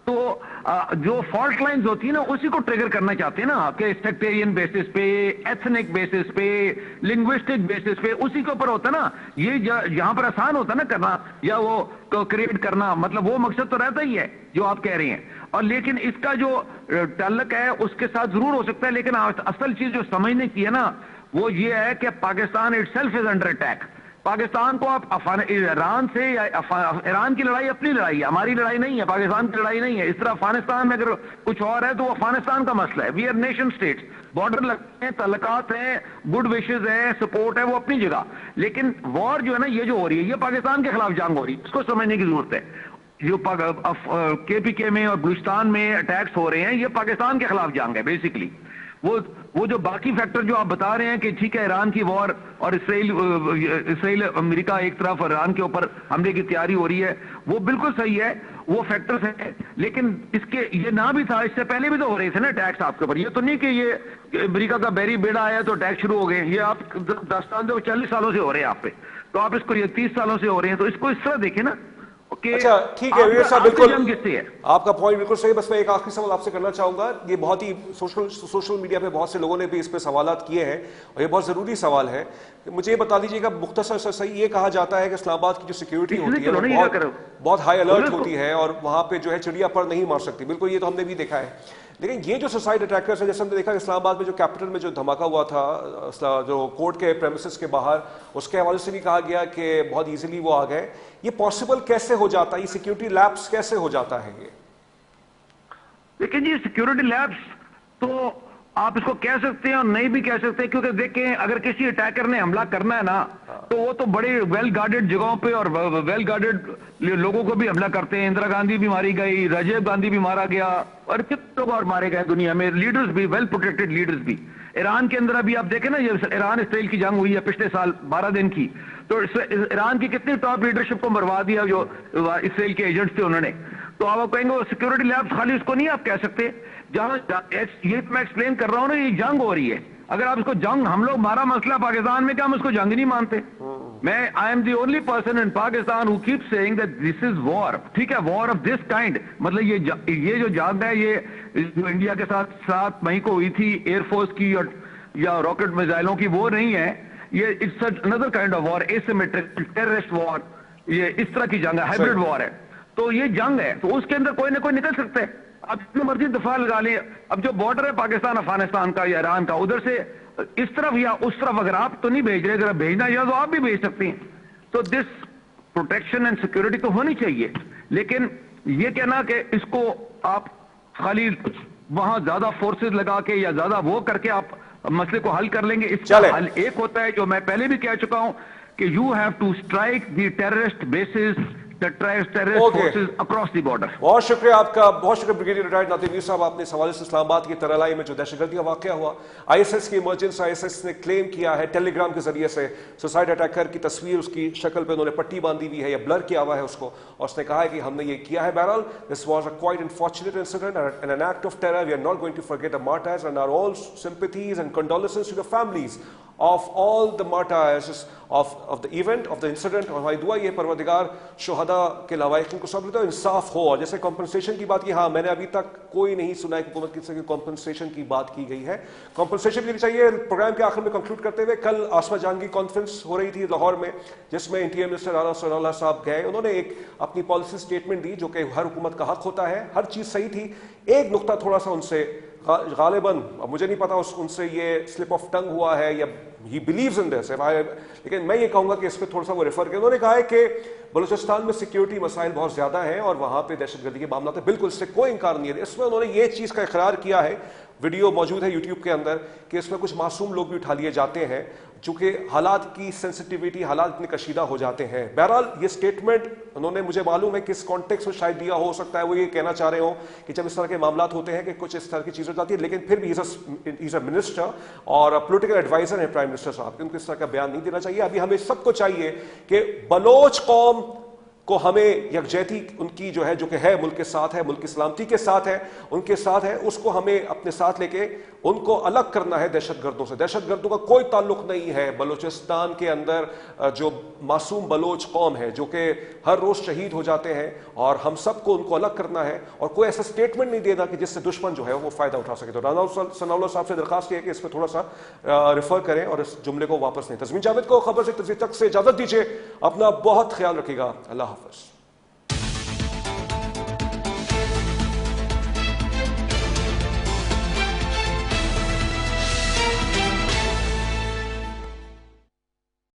تو جو فالٹ لائنز ہوتی ہیں نا اسی کو ٹریگر کرنا چاہتے ہیں نا کہ سیکٹیرین بیسس پہ, ایتھنک بیسس پہ, لنگوسٹک بیسس پہ, اسی کے اوپر ہوتا ہے نا. یہ جہاں پر آسان ہوتا ہے نا کرنا یا وہ کریٹ کرنا, مطلب وہ مقصد تو رہتا ہی ہے جو آپ کہہ رہی ہیں. اور لیکن اس کا جو تعلق ہے اس کے ساتھ ضرور ہو سکتا ہے, لیکن اصل چیز جو سمجھنے کی ہے نا وہ یہ ہے کہ Pakistan it self is under attack. Pakistan کو آپ ایران سے یا ایران کی لڑائی اپنی لڑائی ہے, ہماری لڑائی نہیں ہے, پاکستان کی لڑائی نہیں ہے. اس طرح افغانستان میں اگر کچھ اور ہے تو وہ افغانستان کا مسئلہ ہے. We are nation states, border لگتے ہیں, تعلقات ہیں, گڈ وشز ہیں, سپورٹ ہے, وہ اپنی جگہ. لیکن وار جو ہے نا یہ جو ہو رہی ہے یہ پاکستان کے خلاف جنگ ہو رہی ہے, اس کو سمجھنے کی ضرورت ہے. جو کے پی کے میں اور بلوچستان میں اٹیکس ہو رہے ہیں یہ پاکستان کے خلاف جنگ ہے بیسیکلی. وہ جو باقی فیکٹر جو آپ بتا رہے ہیں کہ ٹھیک ہے ایران کی وار اور اسرائیل امریکہ ایک طرف ایران کے اوپر حملے کی تیاری ہو رہی ہے, وہ بالکل صحیح ہے, وہ فیکٹرز ہیں. لیکن اس کے یہ نہ بھی تھا, اس سے پہلے بھی تو ہو رہے تھے نا اٹیکس آپ کے اوپر. یہ تو نہیں کہ یہ امریکہ کا بیری بیڑا آیا تو اٹیک شروع ہو گئے. یہ آپ داستان جو 40 سالوں سے ہو رہے ہیں آپ پہ, تو آپ اس کو یہ 30 سالوں سے ہو رہے ہیں, تو اس کو اس طرح دیکھیں نا. اچھا ٹھیک ہے ویر صاحب, بالکل ہے آپ کا پوائنٹ بالکل صحیح. بس میں ایک آخری سوال آپ سے کرنا چاہوں گا. یہ بہت ہی سوشل میڈیا پہ بہت سے لوگوں نے بھی اس پہ سوالات کیے ہیں اور یہ بہت ضروری سوال ہے. مجھے یہ بتا دیجیے گا مختصر سے صحیح, یہ کہا جاتا ہے کہ اسلام آباد کی جو سیکیورٹی ہوتی ہے بہت ہائی الرٹ ہوتی ہے اور وہاں پہ جو ہے چڑیا پر نہیں مار سکتی. بالکل یہ تو ہم نے بھی دیکھا ہے. لیکن یہ جو سوسائڈ اٹیکرز ہیں, جیسے ہم نے دیکھا کہ اسلام آباد میں جو کیپٹل میں جو دھماکہ ہوا تھا جو کورٹ کے پریمیسز کے باہر, اس کے حوالے سے بھی کہا گیا کہ بہت ایزیلی وہ آ گئے. یہ پاسبل کیسے ہو جاتا ہے, یہ سیکیورٹی لیپس کیسے ہو جاتا ہے؟ یہ دیکھیں جی سیکیورٹی لیپس تو آپ اس کو کہہ سکتے ہیں اور نہیں بھی کہہ سکتے, کیونکہ دیکھیں اگر کسی اٹیکر نے حملہ کرنا ہے نا تو وہ تو بڑے ویل گارڈڈ جگہوں پہ اور ویل گارڈڈ لوگوں کو بھی حملہ کرتے ہیں. اندرا گاندھی بھی ماری گئی, راجیو گاندھی بھی مارا گیا, اور کتنے لوگ اور مارے گئے دنیا میں, لیڈرز بھی, ویل پروٹیکٹڈ لیڈرز بھی. ایران کے اندر ابھی آپ دیکھیں نا یہ ایران اسرائیل کی جنگ ہوئی ہے پچھلے سال 12 دن کی, تو ایران کی کتنی ٹاپ لیڈرشپ کو مروا دیا جو اسرائیل کے ایجنٹس تھے انہوں نے. تو آپ کہیں گے سیکورٹی لیبس خالی اس کو نہیں آپ کہہ سکتے. جہاں یہ میں ایکسپلین کر رہا ہوں نا, یہ جنگ ہو رہی ہے. اگر آپ اس کو جنگ, ہم لوگ ہمارا مسئلہ پاکستان میں کہ ہم اس کو جنگ نہیں مانتے. میں I am the only person in Pakistan who keep saying that this is war. ٹھیک ہے, وار آف دس کائنڈ, مطلب یہ جو جنگ ہے یہ جو انڈیا کے ساتھ 7 مئی کو ہوئی تھی ایئر فورس کی اور یا راکٹ میزائلوں کی, وہ نہیں ہے. یہ it's another kind of war, asymmetric terrorist war. یہ اس طرح کی جنگ ہے, ہائبرڈ وار ہے. تو یہ جنگ ہے, تو اس کے اندر کوئی نہ کوئی نکل سکتا ہے. اب جتنی مرضی دفاع لگا لیں. اب جو بارڈر ہے پاکستان افغانستان کا یا ایران کا, ادھر سے اس طرف یا اس طرف اگر آپ تو نہیں بھیج رہے, اگر بھیجنا چاہو تو آپ بھی بھیج سکتے ہیں. تو دس پروٹیکشن اینڈ سیکورٹی تو ہونی چاہیے. لیکن یہ کہنا کہ اس کو آپ خالی وہاں زیادہ فورسز لگا کے یا زیادہ وہ کر کے آپ مسئلے کو حل کر لیں گے, اس کا حل ایک ہوتا ہے جو میں پہلے بھی کہہ چکا ہوں کہ you have to strike the terrorist bases, بہت شکریہ آپ کا, بہت شکریہ بریگیڈیئر ریٹائرڈ نادر میر صاحب. آپ نے سوال سے اسلام آباد کی ترلائی میں جو دہشت گردی کا واقعہ ہوا, آئی ایس ایس کی ایمرجنس, آئی ایس ایس نے کلیم کیا ہے ٹیلی گرام کے ذریعے سے سوسائڈ اٹیکر کی تصویر اس کی شکل پہ انہوں نے پٹی باندھی ہوئی ہے یا بلر کیا ہوا ہے اس کو, اور اس نے کہا ہے کہ ہم نے یہ کیا ہے. بہرحال this was a quite unfortunate incident and an act of terror. We are not going to forget the martyrs and our all sympathies and condolences to the families of all the martyrs of the event, of the incident. اور ہماری دعا یہ پروردگار شہداء کے لوائقین کو صبر دے اور انصاف ہو. اور جیسے کمپنسیشن کی بات کی, ہاں میں نے ابھی تک کوئی نہیں سنا ہے کہ حکومت کی طرف سے کمپنسیشن کی بات کی گئی ہے. کمپنسیشن بھی چاہیے. پروگرام کے آخر میں کنکلوڈ کرتے ہوئے, کل آسما جان کی کانفرنس ہو رہی تھی لاہور میں, جس میں انٹیریئر منسٹر رانا ثناء اللہ صاحب گئے. انہوں نے ایک اپنی پالیسی اسٹیٹمنٹ دی جو کہ ہر حکومت کا حق ہوتا ہے, ہر چیز صحیح تھی. ایک نقطہ تھوڑا سا ان سے غالباً, مجھے نہیں پتا ان سے یہ سلپ آف ٹنگ ہوا ہے یا ہی بلیوز ان دس, لیکن میں یہ کہوں گا کہ اس پہ تھوڑا سا وہ ریفر کیا. انہوں نے کہا ہے کہ بلوچستان میں سیکیورٹی مسائل بہت زیادہ ہیں اور وہاں پہ دہشت گردی کے معاملات ہیں. بالکل اس سے کوئی انکار نہیں ہے. اس میں انہوں نے یہ چیز کا اقرار کیا ہے, ویڈیو موجود ہے یوٹیوب کے اندر, کہ اس میں کچھ معصوم لوگ بھی اٹھا لیے جاتے ہیں چونکہ حالات کی سینسٹیوٹی, حالات اتنے کشیدہ ہو جاتے ہیں. بہرحال یہ اسٹیٹمنٹ انہوں نے, مجھے معلوم ہے کس کانٹیکس میں شاید دیا ہو سکتا ہے, وہ یہ کہنا چاہ رہے ہوں کہ جب اس طرح کے معاملات ہوتے ہیں کہ کچھ اس طرح کی چیزیں جاتی ہیں, لیکن پھر بھی از اے منسٹر اور پولیٹیکل ایڈوائزر ہیں پرائم منسٹر صاحب, ان کو اس طرح کا بیان نہیں دینا چاہیے. ابھی ہمیں سب کو چاہیے کہ بلوچ قوم کو ہمیں یکجہتی ان کی جو ہے، جو کہ ہے ملک کے ساتھ ہے، ملک کی سلامتی کے ساتھ ہے، ان کے ساتھ ہے، اس کو ہمیں اپنے ساتھ لے کے ان کو الگ کرنا ہے دہشت گردوں سے۔ دہشت گردوں کا کوئی تعلق نہیں ہے بلوچستان کے اندر جو معصوم بلوچ قوم ہے، جو کہ ہر روز شہید ہو جاتے ہیں، اور ہم سب کو ان کو الگ کرنا ہے، اور کوئی ایسا سٹیٹمنٹ نہیں دینا کہ جس سے دشمن جو ہے وہ فائدہ اٹھا سکے۔ تو رانا ثناء اللہ صاحب سے درخواست یہ ہے کہ اس پہ تھوڑا سا ریفر کریں اور اس جملے کو واپس لیں۔ تسمین جاوید کو خبر سے تک سے اجازت دیجیے، اپنا بہت خیال رکھیے گا، اللہ حافظ۔